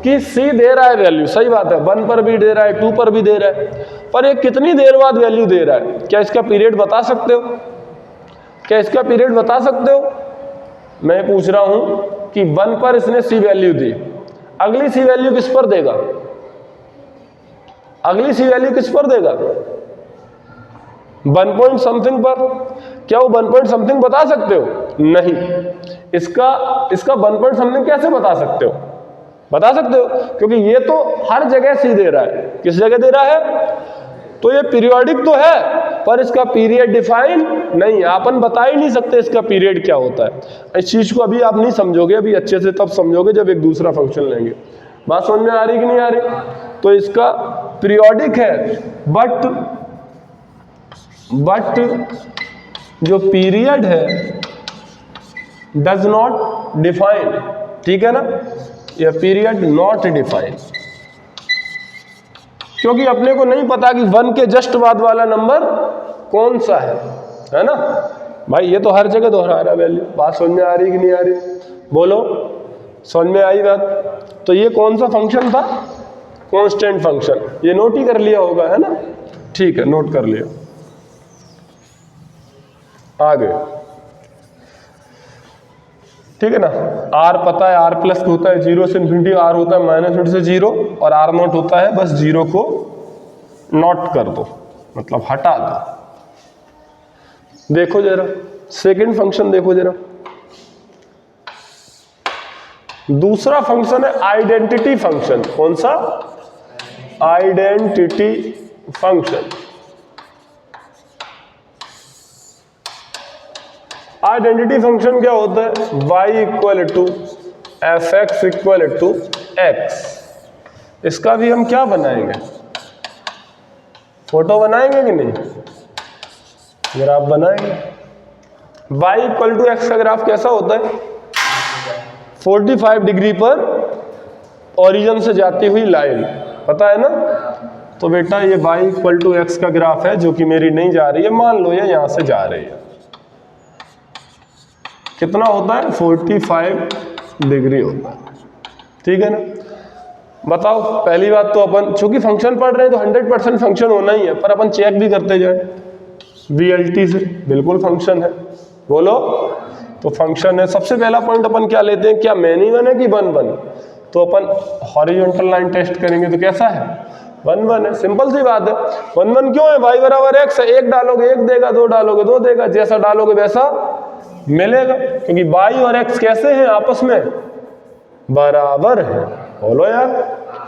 कि c दे रहा है वैल्यू, सही बात है, 1 पर भी दे रहा है, 2 पर भी दे रहा है, पर ये कितनी देर बाद वैल्यू दे रहा है? क्या इसका पीरियड बता सकते हो? क्या इसका पीरियड बता सकते हो? मैं पूछ रहा हूं कि 1 पर इसने c वैल्यू दी, अगली c वैल्यू किस पर देगा? अगली सी वैल्यू किस पर देगा? 1 पॉइंट समथिंग पर। क्या वो 1 पॉइंट समथिंग बता सकते हो? नहीं। इसका 1 पॉइंट समथिंग कैसे बता सकते हो? बता सकते हो क्योंकि ये तो हर जगह सी दे रहा है। किस जगह दे रहा है? तो ये पीरियोडिक तो है पर इसका पीरियड डिफाइन नहीं है। अपन बता ही नहीं सकते इसका पीरियड क्या होता है। इस चीज को अभी आप नहीं समझोगे, अभी अच्छे से तब समझोगे जब एक दूसरा फंक्शन लेंगे। बात समझ में आ रही कि नहीं आ रही? तो इसका पीरियोडिक है बट जो पीरियड है डज नॉट डिफाइन। ठीक है ना? यह पीरियड नॉट डिफाइन, क्योंकि अपने को नहीं पता कि 1 के जस्ट बाद वाला नंबर कौन सा है ना भाई। ये तो हर जगह दोहरा रहा है वैल्यू। बात समझ में आ रही कि नहीं आ रही? बोलो, समझ में आई बात? तो ये कौन सा फंक्शन था? Constant function. ये नोट ही कर लिया होगा, है ना? ठीक है, नोट कर लिया। आगे ठीक है ना? आर पता है, आर प्लस होता है 0 से इन्फिनिटी, आर होता है -1 से 0 और आर नॉट होता है बस 0 को नॉट कर दो, मतलब हटा दो। देखो जरा सेकंड फंक्शन, देखो जरा दूसरा फंक्शन है आइडेंटिटी फंक्शन। कौन सा? Identity function. आइडेंटिटी फंक्शन क्या होता है? y equal to F x equal to x. इसका भी हम क्या बनाएंगे? फोटो बनाएंगे कि नहीं? ग्राफ बनाएंगे। y इक्वल टू एक्स का ग्राफ कैसा होता है? 45 डिग्री पर ओरिजिन से जाती हुई लाइन, पता है ना? तो बेटा ये y इक्वल टू एक्स का ग्राफ है जो कि मेरी नहीं जा रही है, मान लो ये यहां से जा रही है। कितना होता है? 45 डिग्री होता है। ठीक है ना। बताओ, पहली बात तो अपन चूंकि फंक्शन पढ़ रहे हैं तो 100% फंक्शन होना ही है, पर अपन चेक भी करते जाए VLT से, बिल्कुल फंक्शन है। बोलो, तो फंक्शन है। सबसे पहला पॉइंट अपन क्या लेते हैं, क्या मैनी वन है कि वन वन, तो अपन हॉरिजॉन्टल लाइन टेस्ट करेंगे तो कैसा है, वन वन है। सिंपल सी बात है। वन वन क्यों है, y बराबर x है, एक डालोगे एक देगा, दो डालोगे दो देगा, जैसा डालोगे वैसा मिलेगा, क्योंकि y और x कैसे हैं, आपस में बराबर है। बोलो यार,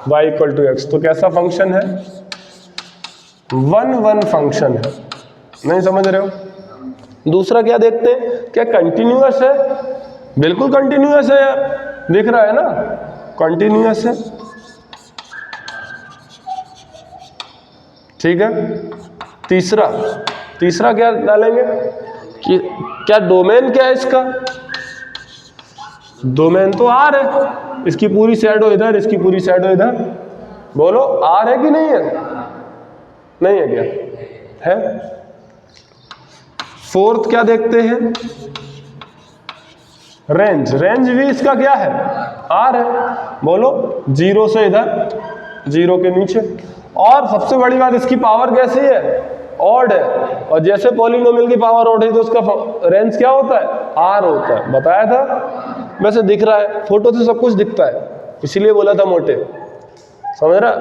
y इक्वल टू एक्स, तो कैसा फंक्शन है, वन वन फंक्शन है। नहीं समझ रहे हो। दूसरा क्या देखते हैं, क्या कंटिन्यूअस है, बिल्कुल कंटिन्यूअस है यार, दिख रहा है ना, कंटिन्यूअस है। ठीक है। तीसरा क्या डालेंगे कि क्या डोमेन क्या है इसका, डोमेन तो R है, इसकी पूरी शैडो इधर, इसकी पूरी शैडो इधर। बोलो R है कि नहीं है, नहीं है क्या है। फोर्थ क्या देखते हैं, रेंज भी इसका क्या है, R है। बोलो 0 से इधर, 0 के नीचे। और सबसे बड़ी बात, इसकी पावर कैसी है, ऑड है, और जैसे पॉलिनोमियल की पावर ऑड है तो उसका रेंज क्या होता है, R होता है। बताया था, वैसे दिख रहा है, फोटो से सब कुछ दिखता है, इसीलिए बोला था मोटे, समझ रहा।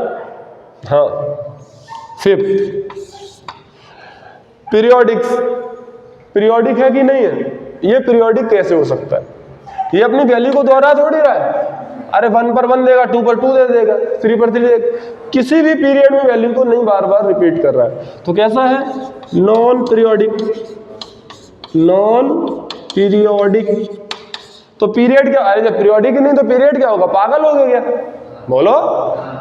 हाँ। फिफ्थ, पीरियोडिक है कि नहीं है। ये पीरियोडिक कैसे हो सकता है, ये अपनी वैल्यू को दोहरा थोड़ी रहा है। अरे 1 पर 1 देगा, 2 पर 2 दे देगा, 3 पर 3 देगा, किसी भी पीरियड में वैल्यू को नहीं बार बार रिपीट कर रहा है, तो कैसा है, नॉन पीरियोडिक। तो पीरियड क्या, अरे जब पीरियोडिक नहीं तो पीरियड क्या होगा, पागल हो गया क्या। बोलो,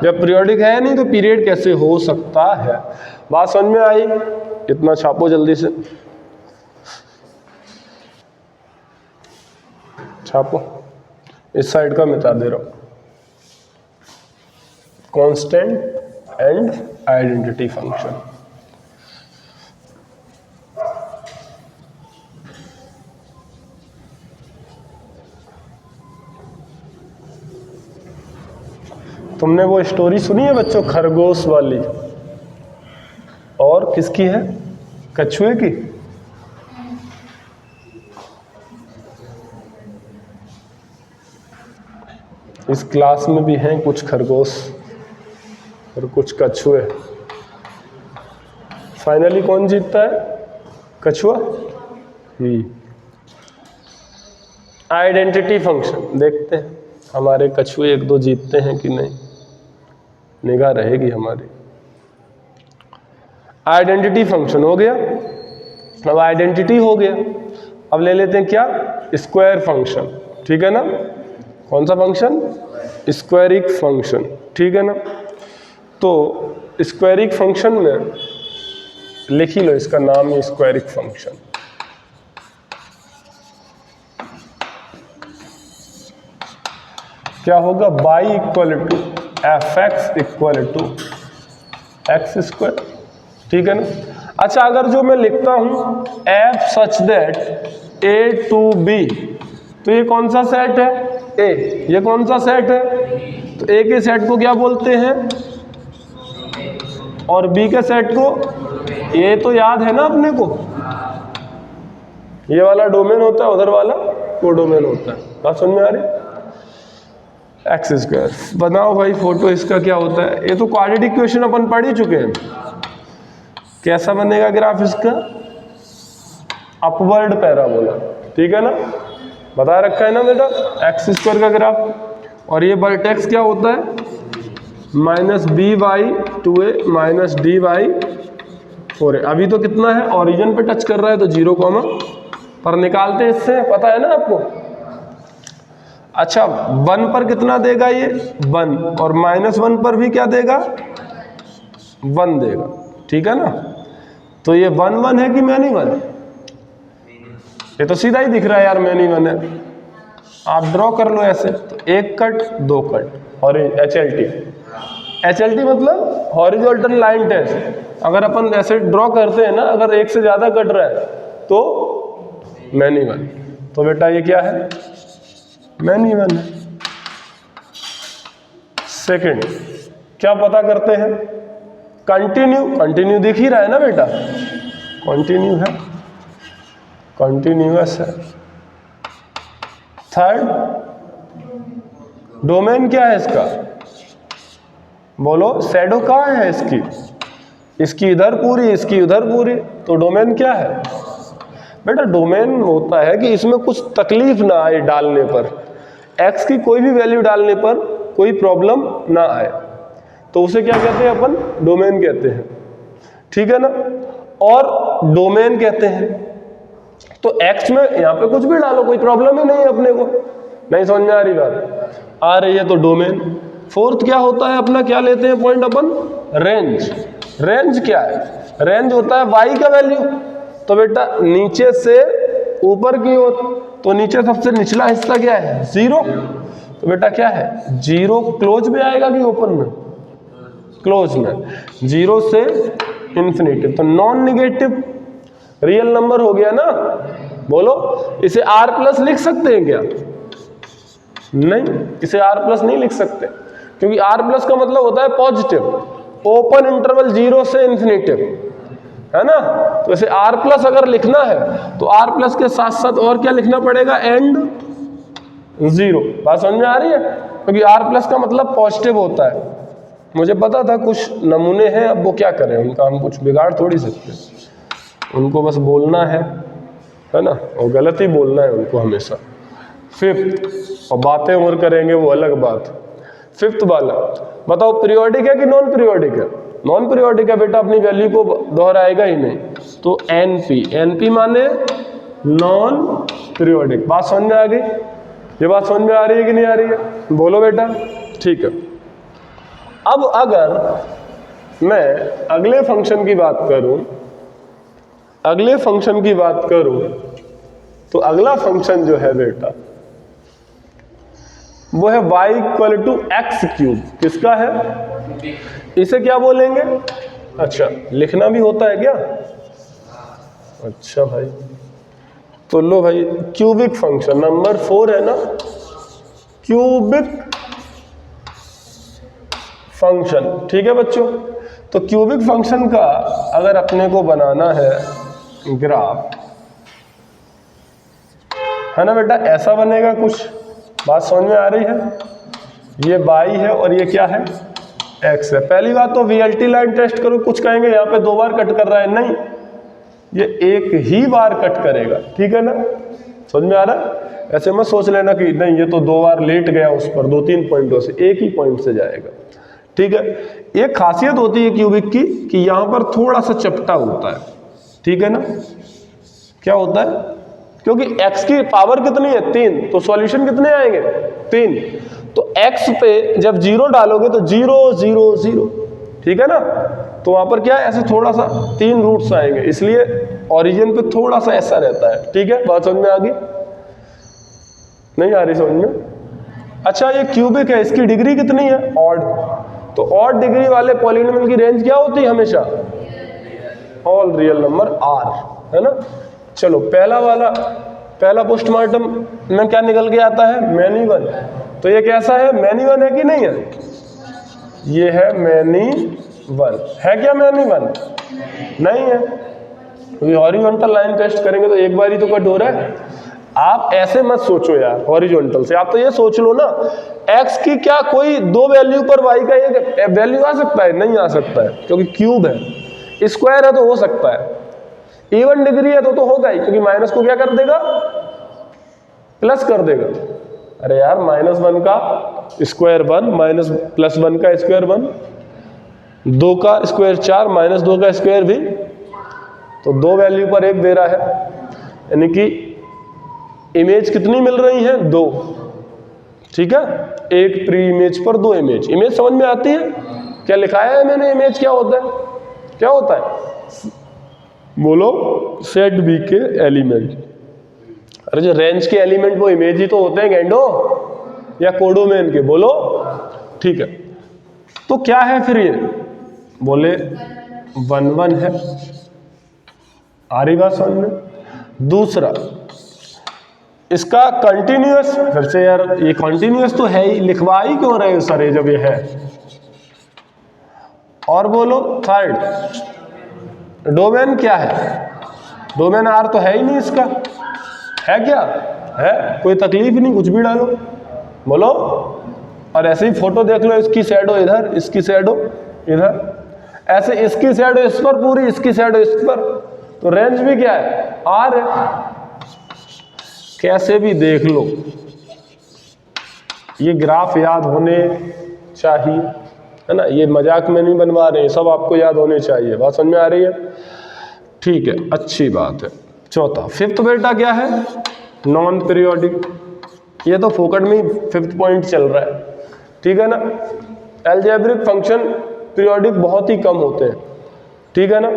जब पीरियोडिक है नहीं तो पीरियड कैसे हो सकता है। बात समझ में आई, इतना छापो जल्दी से, छापो। इस साइड का मिटा दे रहा हूं, कांस्टेंट एंड आइडेंटिटी फंक्शन। तुमने वो स्टोरी सुनी है बच्चों, खरगोश वाली, और किसकी है, कछुए की। इस क्लास में भी हैं कुछ खरगोश और कुछ कछुए। फाइनली कौन जीतता है, कछुआ ही। आइडेंटिटी फंक्शन देखते हैं, हमारे कछुए एक दो जीतते हैं कि नहीं, निगाह रहेगी हमारी। आइडेंटिटी फंक्शन हो गया। अब आइडेंटिटी हो गया, अब ले लेते हैं क्या, स्क्वायर फंक्शन। ठीक है ना, कौन सा फंक्शन, स्क्वायरिक फंक्शन। ठीक है ना, तो स्क्वायरिक फंक्शन में लिख ही लो, इसका नाम है स्क्वायरिक फंक्शन। क्या होगा, y equal to F x equal to x square. ठीक है ना। अच्छा, अगर जो मैं लिखता हूं f such that a to b, तो ये कौन सा सेट है, a। ये कौन सा सेट है, तो a के सेट को क्या बोलते हैं, और b के सेट को, ये तो याद है ना अपने को, ये वाला डोमेन होता है, उधर वाला को डोमेन होता है। बात समझ में आ रही, एक्स स्क्वायर। बनाओ भाई फोटो, इसका क्या होता है, ये तो क्वाड्रेटिक इक्वेशन अपन पढ़ ही चुके हैं। कैसा बनेगा ग्राफ इसका, अपवर्ड पैराबोला। ठीक है ना, बता रखा है ना बेटा, एक्स स्क्वायर का ग्राफ। और ये वर्टेक्स क्या होता है, -b/2a -d/4a। अभी तो कितना है, ओरिजिन पे टच कर रहा है तो 0, पर निकालते हैं इससे, पता है ना आपको। अच्छा, 1 पर कितना देगा ये, 1, और -1 पर भी क्या देगा, 1 देगा। ठीक है ना, तो ये 1 1 है कि मैनी 1, ये तो सीधा ही दिख रहा है यार, मैनी 1 है। आप ड्रॉ कर लो ऐसे, तो 1 कट 2 कट, और HLT मतलब हॉरिजॉन्टल लाइन टेस्ट। अगर अपन ऐसे ड्रॉ करते हैं ना, अगर 1 से ज्यादा कट रहा है तो मैनी 1, तो बेटा ये क्या है, मैनी 1 है। सेकंड क्या पता करते हैं, कंटिन्यू, कंटिन्यू दिख ही रहा है ना बेटा, कंटिन्यू है, कंटिन्यूअस है। थर्ड डोमेन क्या है इसका, बोलो शैडो कहाँ है इसकी, इसकी इधर पूरी, इसकी उधर पूरी, तो डोमेन क्या है बेटा, डोमेन होता है कि इसमें कुछ तकलीफ ना आए डालने पर, एक्स की कोई भी वैल्यू डालने पर कोई प्रॉब्लम ना आए, तो उसे क्या कहते हैं अपन, डोमेन कहते हैं, ठीक है ना। और डोमेन कहते हैं तो एक्स में यहाँ पे कुछ भी डालो कोई प्रॉब्लम ही नहीं है अपने को, नहीं समझ में आ रही बात, आ रही है तो डोमेन। फोर्थ क्या होता है अपना, क्या लेते हैं पॉइंट अपन, रेंज। रेंज क्या है, रेंज होता है वाई का वैल्यू, तो बेटा नीचे से ऊपर की ओर, तो नीचे सबसे निचला हिस्सा क्या है, जीरो, तो बेटा क्या है, जीरो क्लोज में आएगा कि ओपन में, क्लोज में, जीरो से इंफिनिटी, तो नॉन निगेटिव रियल नंबर हो गया ना। बोलो इसे आर प्लस लिख सकते हैं क्या, नहीं, इसे आर प्लस नहीं लिख सकते, क्योंकि आर प्लस का मतलब होता है पॉजिटिव, ओपन इंटरवल जीरो से इंफिनिटिव, है ना। तो इसे आर प्लस अगर लिखना है तो आर प्लस के साथ साथ और क्या लिखना पड़ेगा, एंड जीरो। बात समझ में आ रही है, क्योंकि आर प्लस का मतलब पॉजिटिव होता है। मुझे पता था कुछ नमूने हैं, अब वो क्या करें, उनका हम कुछ बिगाड़ थोड़ी सकते, उनको बस बोलना है ना, और गलत ही बोलना है उनको हमेशा। फिफ्थ, और बातें और करेंगे वो अलग बात। फिफ्थ वाला बताओ, पीरियोडिक है कि नॉन पीरियोडिक है, नॉन पीरियोडिक है बेटा, अपनी वैल्यू को दोहराएगा ही नहीं, तो एनपी, एनपी माने नॉन पीरियोडिक। बात समझ में आ गई, ये बात समझ में आ रही है कि नहीं आ रही है, बोलो बेटा, ठीक है। अब अगर मैं अगले फंक्शन की बात करूं, अगले फंक्शन की बात करूं, तो अगला फंक्शन जो है बेटा वो है y equal to x cube. किसका है, इसे क्या बोलेंगे, अच्छा लिखना भी होता है क्या, अच्छा भाई, तो लो भाई, क्यूबिक फंक्शन नंबर 4 है ना, क्यूबिक फंक्शन, ठीक है बच्चों। तो क्यूबिक फंक्शन का अगर अपने को बनाना है ग्राफ, है ना बेटा, ऐसा बनेगा कुछ, बात समझ में आ रही है, ये y है और ये क्या है, x है। पहली बात तो VLT लाइन टेस्ट करो, कुछ कहेंगे यहाँ पे 2 बार कट कर रहा है, नहीं, ये एक ही बार कट करेगा, ठीक है ना, समझ में आ रहा है। ऐसे मत सोच लेना कि नहीं ये तो 2 बार लेट गया उस पर 2-3 पॉइंटों से, एक ही पॉइंट से जाएगा, ठीक है। एक खासियत होती है क्यूबिक की कि यहाँ पर थोड़ा सा चपटा होता है, ठीक है ना, क्या होता है, क्योंकि x की पावर कितनी है 3, तो सॉल्यूशन कितने आएंगे 3, तो x पे जब 0 डालोगे तो 0 0 0, ठीक है ना, तो वहां पर क्या है, ऐसे थोड़ा सा 3 रूट्स आएंगे, इसलिए ओरिजिन पे थोड़ा सा ऐसा रहता है, ठीक है। बात समझ में आ गई, नहीं आ रही समझ में। अच्छा ये क्यूबिक है, इसकी डिग्री कितनी है, ऑड, तो ऑड डिग्री वाले पॉलिनोमियल की रेंज क्या होती है हमेशा, ऑल रियल नंबर r, है ना। चलो पहला वाला, पहला पोस्टमार्टम में क्या निकल के आता है, मैनी वन, तो ये कैसा है, मैनी वन है कि नहीं है, ये है मैनी वन, है क्या मैनी वन, नहीं है, क्योंकि हॉरिजॉन्टल लाइन टेस्ट करेंगे तो एक बार ही तो कट हो रहा है। आप ऐसे मत सोचो यार हॉरिजॉन्टल से, आप तो ये सोच लो ना, x की क्या कोई 2 वैल्यू पर y का एक वैल्यू आ सकता है, नहीं आ सकता है, क्योंकि क्यूब है, स्क्वायर है तो हो सकता है, इवन डिग्री है तो होगा ही, क्योंकि माइनस को क्या कर देगा, प्लस कर देगा। अरे यार -1 का स्क्वायर 1, माइनस +1 का स्क्वायर 1, 2 का स्क्वायर 4, -2 का स्क्वायर भी, तो 2 वैल्यू पर 1 दे रहा है, यानी कि इमेज कितनी मिल रही है, 2, ठीक है, एक प्री इमेज पर 2 इमेज। इमेज समझ में आती है, क्या लिखाया है मैंने, इमेज क्या होता है, क्या होता है, बोलो, सेट बी के एलिमेंट। अरे जो रेंज के एलिमेंट वो इमेज ही तो होते हैं गेंडो, या कोडोमेन के, बोलो, ठीक है। तो क्या है फिर ये, बोले 1 1 है, आ रही बात समझ में। दूसरा इसका कंटिन्यूअस, फिर से यार ये कंटिन्यूअस तो है ही, लिखवा ही क्यों रहे हो सर ये जब ये है। और बोलो थर्ड, डोमेन क्या है? डोमेन आर तो है ही नहीं इसका, है क्या? है, कोई तकलीफ नहीं, कुछ भी डालो, बोलो। और ऐसे ही फोटो देख लो, इसकी शैडो इधर, इसकी शैडो इधर, ऐसे इसकी शैडो इस पर पूरी, इसकी शैडो इस पर, तो रेंज भी क्या है? आर है। कैसे भी देख लो, ये ग्राफ याद होने चाहिए, है ना, ये मजाक में नहीं बनवा रहे हैं, सब आपको याद होने चाहिए। बात समझ में आ रही है? ठीक है, अच्छी बात है। चौथा, फिफ्थ बेटा क्या है? Non periodic. ये तो फोकट में ही फिफ्थ पॉइंट चल रहा है, ठीक है ना। अलजेब्रिक फंक्शन पीरियोडिक बहुत ही कम होते हैं, ठीक है ना।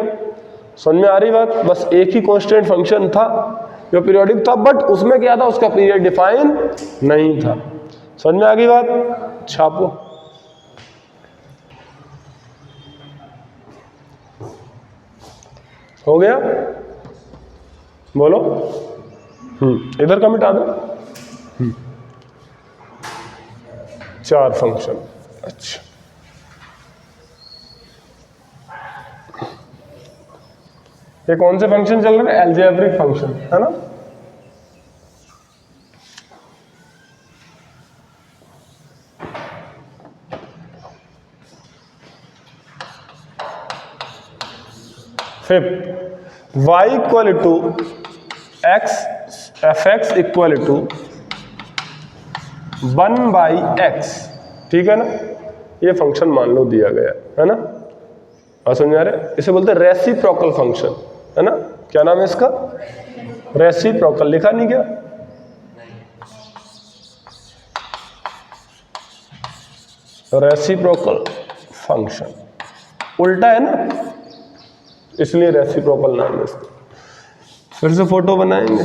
समझ में आ रही बात? बस एक ही कांस्टेंट फंक्शन था जो पीरियोडिक था, बट उसमें क्या था, उसका पीरियड डिफाइन नहीं था। समझ में आ गई बात? छापो। हो गया? बोलो। इधर का मिटा दो। 4 फंक्शन। अच्छा, ये कौन से फंक्शन चल रहे हैं? अलजेब्रिक फंक्शन, है ना। Fifth, y equal to x, f x equal to 1/x, ठीक है ना। ये फंक्शन मान लो दिया गया है ना, और समझ आ रहे? इसे बोलते हैं रेसिप्रोकल फंक्शन, है ना। क्या नाम है इसका? रेसिप्रोकल। लिखा नहीं क्या? रेसिप्रोकल फंक्शन उल्टा है ना, इसलिए रेसिप्रोकल नाम है इसका। फिर से फोटो बनाएंगे।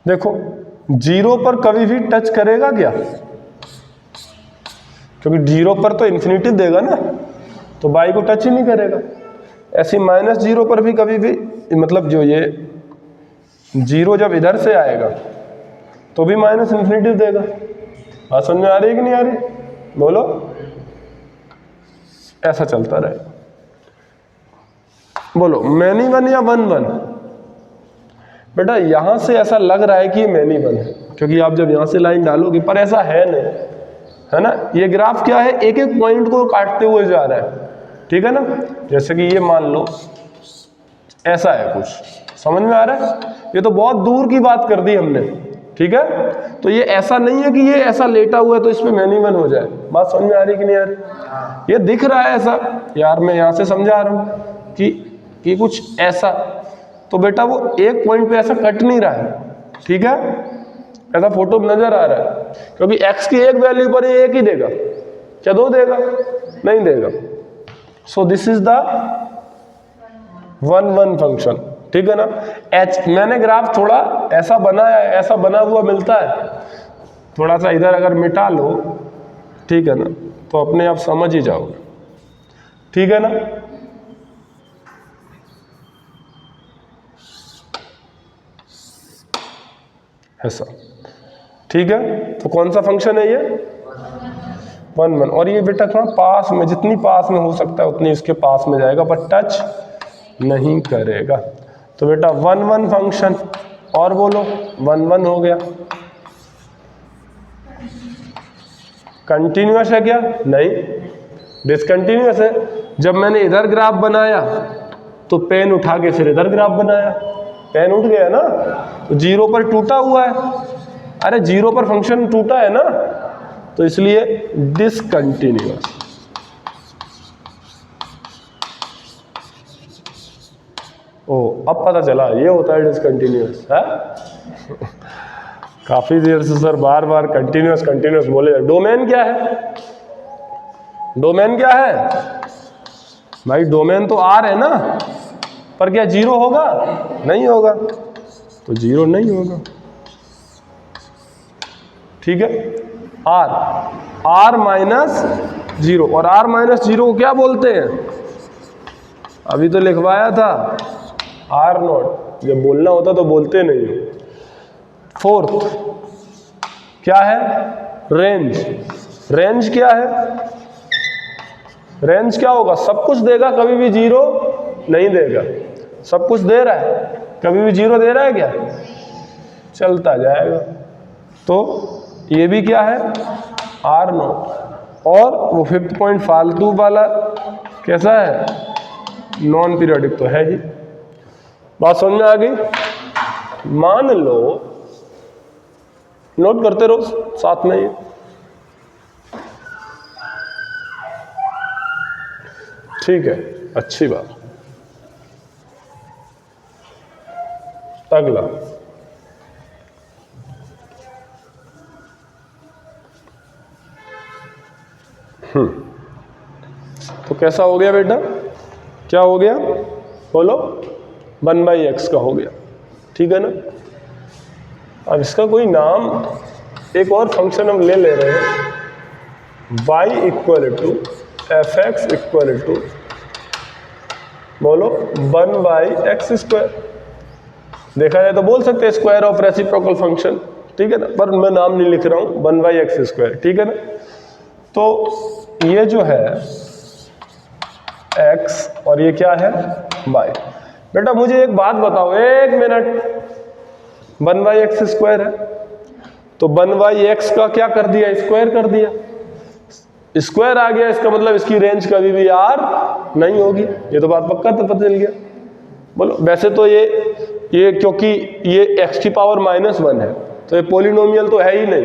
देखो, जीरो पर कभी भी टच करेगा क्या? क्योंकि जीरो पर तो इन्फिनिटी देगा ना, तो बाई को टच ही नहीं करेगा। ऐसी माइनस जीरो पर भी कभी भी, मतलब जो ये जीरो जब इधर से आएगा तो भी माइनस इन्फिनिटी देगा। बात समझ में आ रही है कि नहीं आ रही? बोलो। ऐसा चलता रहे। बोलो, मैनी वन या वन वन? बेटा यहां से ऐसा लग रहा है कि ये मैनी वन है, क्योंकि आप जब यहां से लाइन डालोगे, पर ऐसा है नहीं, है ना। ये ग्राफ क्या है? एक एक पॉइंट को काटते हुए जा रहा है, ठीक है ना। जैसे कि ये मान लो ऐसा है कुछ, समझ में आ रहा है? ये तो बहुत दूर की बात कर दी हमने, ठीक है। तो ये ऐसा नहीं है कि ये ऐसा लेटा हुआ है तो इसमें मैनी वन हो जाए। बात समझ में आ रही कि नहीं आ रही? ये दिख रहा है ऐसा, यार मैं यहां से समझा रहा हूं कि कुछ ऐसा, तो बेटा वो एक पॉइंट पे ऐसा कट नहीं रहा है, ठीक है। ऐसा फोटो में नजर आ रहा है, क्योंकि x की एक वैल्यू पर ये एक ही देगा, क्या दो देगा? नहीं देगा। So this is the 1 1 function, ठीक है ना। मैंने ग्राफ थोड़ा ऐसा बनाया है, ऐसा बना हुआ मिलता है, थोड़ा सा इधर अगर मिटा लो, ठीक है ना, तो अपने आप समझ ही जाओगे, ठीक है ना। ऐसा, ठीक है। तो कौन सा फंक्शन है ये? 1 1। और ये बेटा थोड़ा पास में, जितनी पास में हो सकता है उतनी इसके पास में जाएगा, पर टच नहीं करेगा। तो बेटा 1 1 फंक्शन। और बोलो, 1 1 हो गया। कंटिन्यूअस है क्या? नहीं, डिसकंटिन्यूअस है। जब मैंने इधर ग्राफ बनाया तो पेन उठा के फिर इधर ग्राफ बनाया, पेन उठ गया ना, तो जीरो पर टूटा हुआ है। अरे जीरो पर फंक्शन टूटा है ना, तो इसलिए डिसकंटिन्यूअस। ओ, अब पता चला ये होता है डिसकंटिन्यूअस, है। काफी देर से सर बार बार कंटिन्यूअस कंटिन्यूअस बोले। डोमेन क्या है? डोमेन क्या है भाई? डोमेन तो आर है ना, पर क्या जीरो होगा? नहीं होगा, तो जीरो नहीं होगा। ठीक है, आर माइनस 0, और आर माइनस 0 को क्या बोलते हैं, अभी तो लिखवाया था आर नॉट, जब बोलना होता तो बोलते नहीं हो। फोर्थ क्या है, रेंज। रेंज क्या है, रेंज क्या होगा, सब कुछ देगा कभी भी 0 नहीं देगा, सब कुछ दे रहा है कभी भी 0 दे रहा है क्या, चलता जाएगा। तो ये भी क्या है, आर नॉट। और वो फिफ्थ पॉइंट फालतू वाला कैसा है, नॉन पीरियोडिक तो है ही। बात समझ में आ गई। मान लो, नोट करते रहो साथ में ये, ठीक है, अच्छी बात। अगला तो कैसा हो गया बेटा, क्या हो गया बोलो, 1/x का हो गया, ठीक है ना। अब इसका कोई नाम, एक और फंक्शन हम ले रहे हैं, y equal to F x equal to बोलो 1/x²। देखा जाए तो बोल सकते हैं स्क्वायर ऑफ रेसिप्रोकल फंक्शन, ठीक है ना, पर मैं नाम नहीं लिख रहा हूं, 1/x², ठीक है ना। तो ये जो है x और ये क्या है y। बेटा मुझे एक बात बताओ, एक मिनट, 1/x² है तो 1/x का क्या कर दिया, स्क्वायर कर दिया, स्क्वायर आ गया, इसका मतलब इसकी रेंज कभी भी r नहीं होगी, ये तो बात पक्का तो पता चल गया। बोलो, वैसे तो ये क्योंकि ये x⁻⁻1 है तो ये पोलिनोमियल तो है ही नहीं,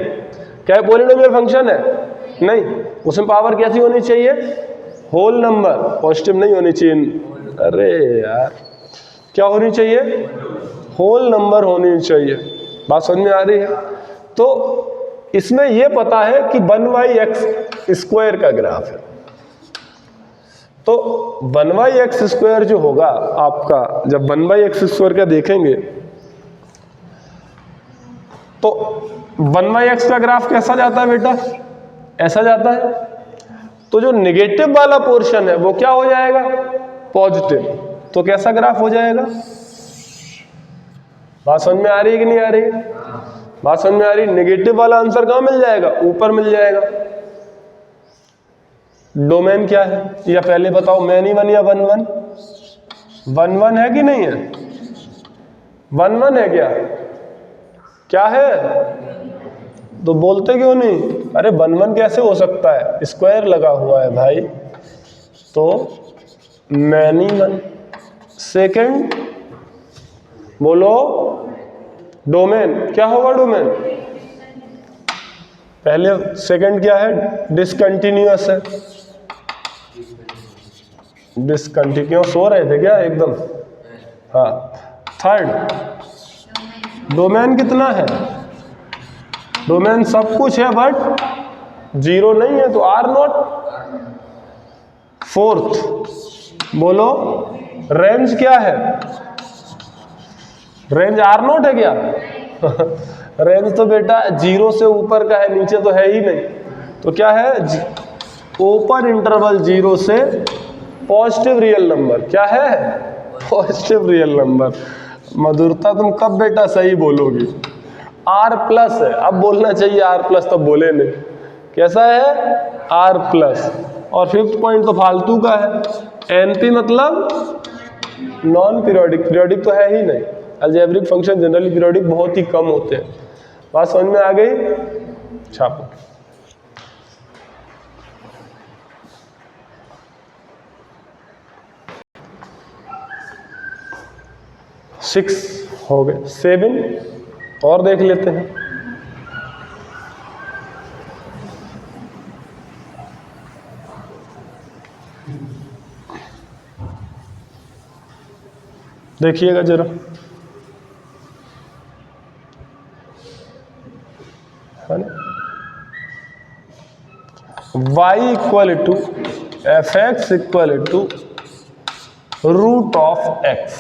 क्या है, पोलिनोमियल फंक्शन है नहीं, उसमें पावर कैसी होनी चाहिए, होल नंबर, पॉजिटिव नहीं होनी चाहिए, अरे यार क्या होनी चाहिए, होल नंबर होनी चाहिए। बात समझ में आ रही है। तो इसमें यह पता है कि 1/x² का ग्राफ है, तो 1/x² जो होगा आपका, जब 1/x² का देखेंगे तो 1/x का ग्राफ कैसा जाता है बेटा, ऐसा जाता है। तो जो नेगेटिव वाला पोर्शन है वो क्या हो जाएगा, पॉजिटिव, तो कैसा ग्राफ हो जाएगा। बात समझ में आ रही है कि नहीं आ रही है, बात समझ में आ रही है। नेगेटिव वाला आंसर कहां मिल जाएगा, ऊपर मिल जाएगा। डोमेन क्या है, या पहले बताओ, मैनी 1 या 1/1, 1/1 है कि नहीं है, 1/1 है क्या, क्या है, तो बोलते क्यों नहीं, अरे 1/1 कैसे हो सकता है, स्क्वायर लगा हुआ है भाई, तो मैनी 1। सेकंड बोलो, डोमेन क्या होगा, डोमेन पहले, सेकंड क्या है, डिसकंटिन्यूअस है, डिसकंटिन्यूअस हो रहे थे क्या एकदम, हाँ। थर्ड, डोमेन कितना है, डोमेन सब कुछ है बट 0 नहीं है, तो r0। फोर्थ बोलो, रेंज क्या है, रेंज r0 है क्या रेंज तो बेटा 0 से ऊपर का है, नीचे तो है ही नहीं, तो क्या है, ओपन इंटरवल 0 से पॉजिटिव रियल नंबर, क्या है, पॉजिटिव रियल नंबर। मधुरता तुम कब बेटा सही बोलोगी, r+ है, अब बोलना चाहिए r+, तब बोले नहीं, कैसा है, r+। और फिफ्थ पॉइंट तो फालतू का है, NP मतलब नॉन पीरियोडिक, पीरियोडिक तो है ही नहीं। अलजेब्रिक फंक्शन जनरली पीरियोडिक बहुत ही कम होते हैं। बात समझ में आ गई, छापो। सिक्स हो गए, 7 और देख लेते हैं। देखिएगा जरा, है ना, y equal to F x equal to √(x),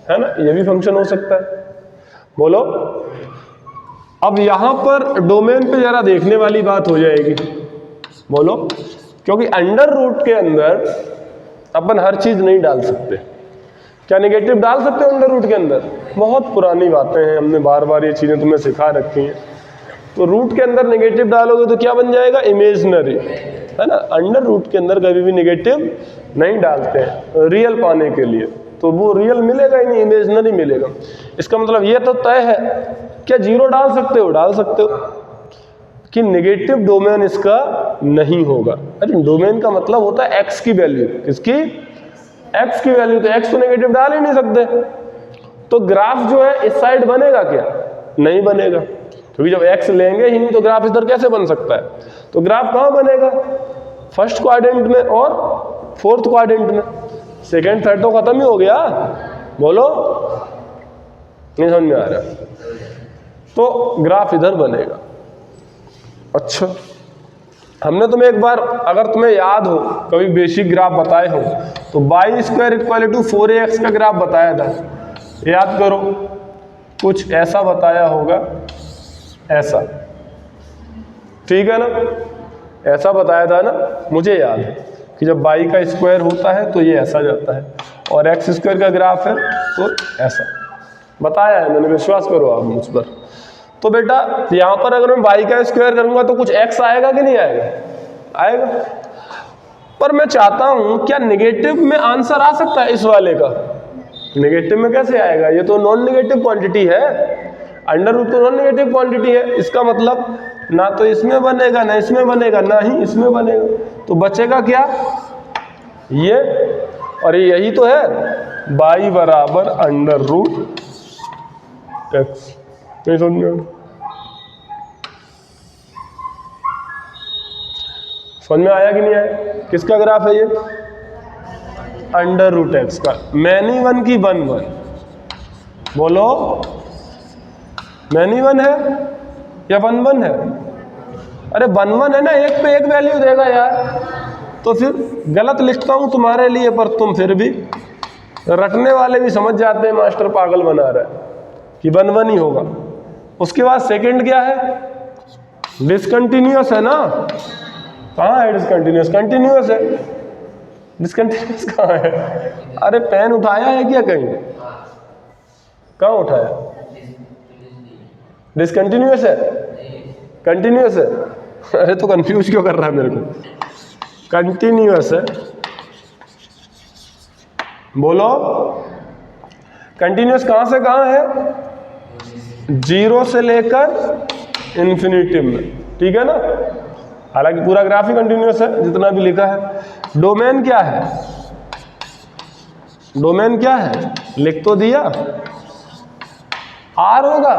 है ना, ये भी फंक्शन हो सकता है। बोलो, अब यहां पर डोमेन पे जरा देखने वाली बात हो जाएगी, बोलो, क्योंकि अंडर रूट के अंदर अपन हर चीज नहीं डाल सकते। क्या नेगेटिव डाल सकते हो अंडर रूट के अंदर? बहुत पुरानी बातें हैं, हमने बार बार ये चीजें तुम्हें सिखा रखी हैं। तो रूट के अंदर नेगेटिव डालोगे तो क्या बन जाएगा? इमेजिनरी, है ना। अंडर रूट के अंदर कभी भी नेगेटिव नहीं डालते हैं रियल पाने के लिए, तो वो रियल मिलेगा ही नहीं, इमेजिनरी मिलेगा। इसका मतलब ये तो तय है। क्या जीरो डाल सकते हो? डाल सकते हो, कि नेगेटिव डोमेन इसका नहीं होगा। अरे डोमेन का मतलब होता है एक्स की वैल्यू। किसकी? एक्स की वैल्यू। तो एक्स को नेगेटिव डाल ही नहीं सकते, तो ग्राफ जो है इस साइड बनेगा क्या? नहीं बनेगा, क्योंकि जब एक्स लेंगे ही नहीं तो ग्राफ इधर कैसे बन सकता है? तो ग्राफ कहाँ बनेगा? फर्स्ट क्वाड्रेंट में और फोर्थ क्वाड्रेंट में। सेकेंड थर्ड तो खत्म ही हो गया, बोलो, नहीं समझ में आ रहा? तो ग्राफ इधर बनेगा। अच्छा, हमने तुम्हें एक बार, अगर तुम्हें याद हो, कभी बेसिक ग्राफ बताए हो तो y square equal to 4ax का ग्राफ बताया था, याद करो। कुछ ऐसा बताया होगा, ऐसा, ठीक है ना? ऐसा बताया था ना, मुझे याद है कि जब y का स्क्वायर होता है तो ये ऐसा जाता है, और x स्क्वायर का ग्राफ है तो ऐसा बताया है मैंने, विश्वास करो आप मुझ पर। तो बेटा यहां पर अगर मैं y का स्क्वायर करूंगा तो कुछ x आएगा कि नहीं आएगा? आएगा। पर मैं चाहता हूं, क्या नेगेटिव में आंसर आ सकता है इस वाले का? नेगेटिव में कैसे आएगा? ये तो नॉन नेगेटिव क्वांटिटी है, अंडर रूट तो नॉन नेगेटिव क्वांटिटी है। इसका मतलब ना तो इसमें बनेगा, ना इसमें बनेगा, ना ही इसमें बनेगा। तो बचेगा क्या? ये, और यही तो है y बराबर अंडर रूट एक्स। नहीं समझ में? समझ में आया कि नहीं आया? किसका ग्राफ है ये? अंडर रूट एक्स का। मैनी वन की वन वन, बोलो, मैनी वन है या वन वन है? अरे वन वन है ना, एक पे एक वैल्यू देगा यार। तो फिर गलत लिखता हूं तुम्हारे लिए, पर तुम फिर भी, रटने वाले भी समझ जाते हैं मास्टर पागल बना रहा है, कि वन वन ही होगा। उसके बाद सेकंड क्या है? डिसकंटिन्यूअस है ना? कहाँ है डिसकंटिन्यूअस? कंटिन्यूअस है, डिसकंटिन्यूअस कहाँ है? अरे पेन उठाया है क्या कहीं? कहाँ उठाया? डिसकंटिन्यूअस है, कंटिन्यूअस है? अरे तो कंफ्यूज क्यों कर रहा है मेरे को? कंटिन्यूअस है, बोलो। कंटिन्यूअस कहाँ से कहाँ है? जीरो से लेकर इन्फिनिटी में, ठीक है ना? हालांकि पूरा ग्राफ ही कंटिन्यूअस है जितना भी लिखा है। डोमेन क्या है? डोमेन क्या है? लिख तो दिया, आर होगा।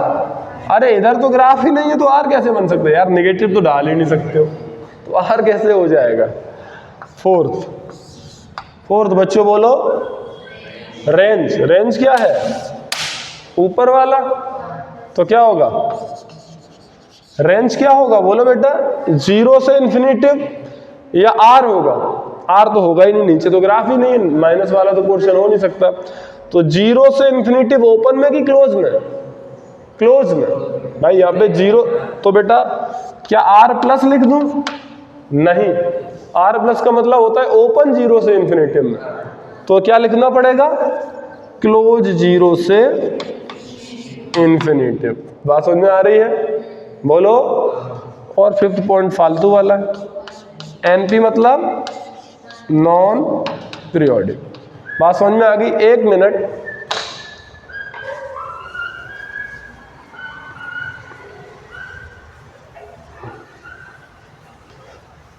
अरे इधर तो ग्राफ ही नहीं है तो आर कैसे बन सकता है यार? नेगेटिव तो डाल ही नहीं सकते हो, तो आर कैसे हो जाएगा? फोर्थ बच्चों बोलो, रेंज। रेंज क्या है? ऊपर वाला। तो क्या होगा? रेंज क्या होगा? बोलो बेटा, जीरो से इन्फिनिटिव या आर होगा? आर तो होगा ही नहीं, नीचे तो ग्राफ ही नहीं है, माइनस वाला तो पोर्शन हो नहीं सकता। तो जीरो से इन्फिनिटिव ओपन में कि क्लोज में? क्लोज में। भाई यहाँ पे जीरो, तो बेटा क्या आर प्लस लिख दूं? नहीं, आर प्लस का मतलब होता है ओपन जीरो से इन्फिनिटिव में। तो क्या लिखना पड़ेगा? क्लोज जीरो से इन्फिनिटिव। बात समझ में आ रही है? बोलो। और फिफ्थ पॉइंट फालतू वाला है, एनपी मतलब नॉन पीरियोडिक। बात समझ में आ गई? एक मिनट,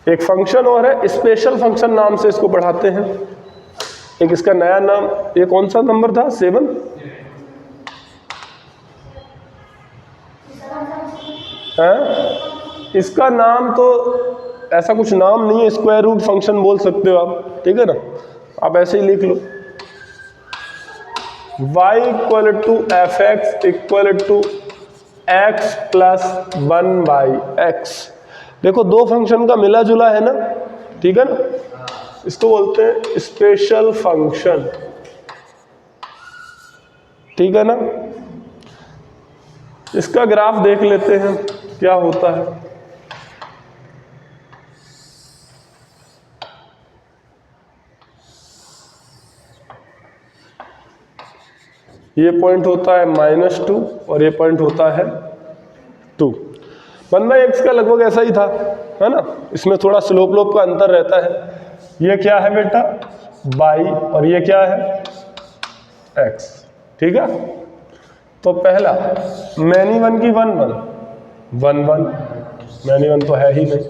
एक फंक्शन और है, स्पेशल फंक्शन नाम से इसको पढ़ाते हैं। एक इसका नया नाम, ये कौन सा नंबर था? 7। इसका नाम तो ऐसा कुछ नाम नहीं है, स्क्वायर रूट फंक्शन बोल सकते हो आप, ठीक है ना? आप ऐसे ही लिख लो, y equal to F x equal to x plus 1/x। देखो दो फंक्शन का मिला जुला है ना, ठीक है ना? इसको बोलते हैं स्पेशल फंक्शन, ठीक है ना? इसका ग्राफ देख लेते हैं क्या होता है। ये पॉइंट होता है -2 और ये पॉइंट होता है 2। 1/x का लगभग ऐसा ही था, है ना। इसमें थोड़ा स्लोप लोप का अंतर रहता है। ये क्या है बेटा, y, और ये क्या है, x। ठीक है, तो पहला मैनी वन की 1 1 1 1, मैनी वन तो है ही नहीं।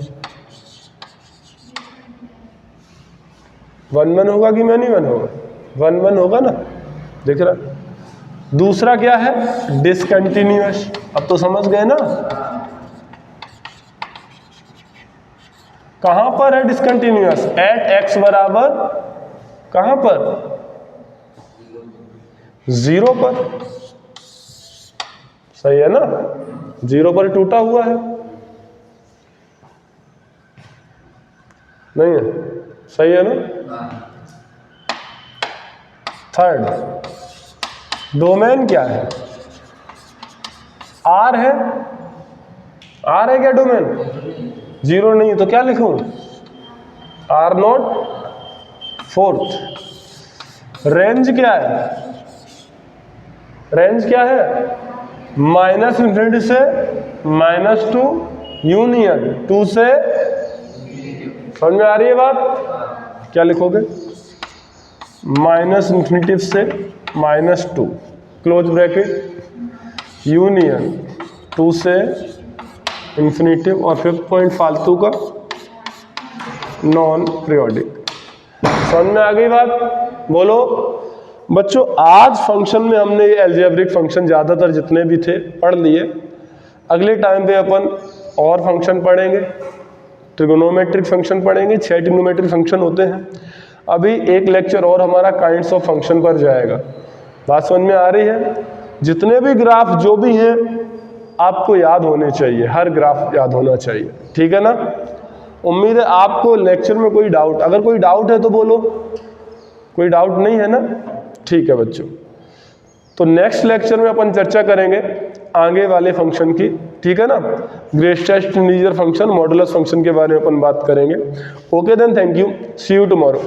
1 1 होगा कि मैनी वन होगा, 1 1 होगा ना, दिख रहा। दूसरा क्या है, डिसकंटिन्यूअस। अब तो समझ गए ना, कहां पर है डिसकंटिन्यूअस, एट x बराबर कहां पर, 0 पर। सही है ना, 0 पर टूटा हुआ है, नहीं है, सही है ना। थर्ड, डोमेन क्या है, R है, R है क्या डोमेन, 0 नहीं है तो क्या लिखूं, R0। फोर्थ, रेंज क्या है, रेंज क्या है, -∞ से -2 यूनियन 2 से, समझ में आ रही है बात, क्या लिखोगे, -∞ से -2 क्लोज ब्रैकेट यूनियन 2 से इंफिनिटी, और 5th पॉइंट फालतू का नॉन पीरियोडिक। समझ में आ गई बात, बोलो बच्चों। आज फंक्शन में हमने ये अलजेब्रिक फंक्शन ज़्यादातर जितने भी थे पढ़ लिए। अगले टाइम पे अपन और फंक्शन पढ़ेंगे, ट्रिगोनोमेट्रिक फंक्शन पढ़ेंगे, 6 ट्रिगोनोमेट्रिक फंक्शन होते हैं। अभी एक लेक्चर और हमारा काइंड्स ऑफ फंक्शन पर जाएगा। बात समझ में आ रही है, जितने भी ग्राफ जो भी हैं आपको याद होने चाहिए, हर ग्राफ याद होना चाहिए, ठीक है ना। उम्मीद है आपको लेक्चर में कोई डाउट, अगर कोई डाउट है तो बोलो, कोई डाउट नहीं है ना, ठीक है बच्चों। तो नेक्स्ट लेक्चर में अपन चर्चा करेंगे आगे वाले फंक्शन की, ठीक है ना। Greatest integer function, modulus function के बारे में अपन बात करेंगे। Okay then, thank you, see you tomorrow.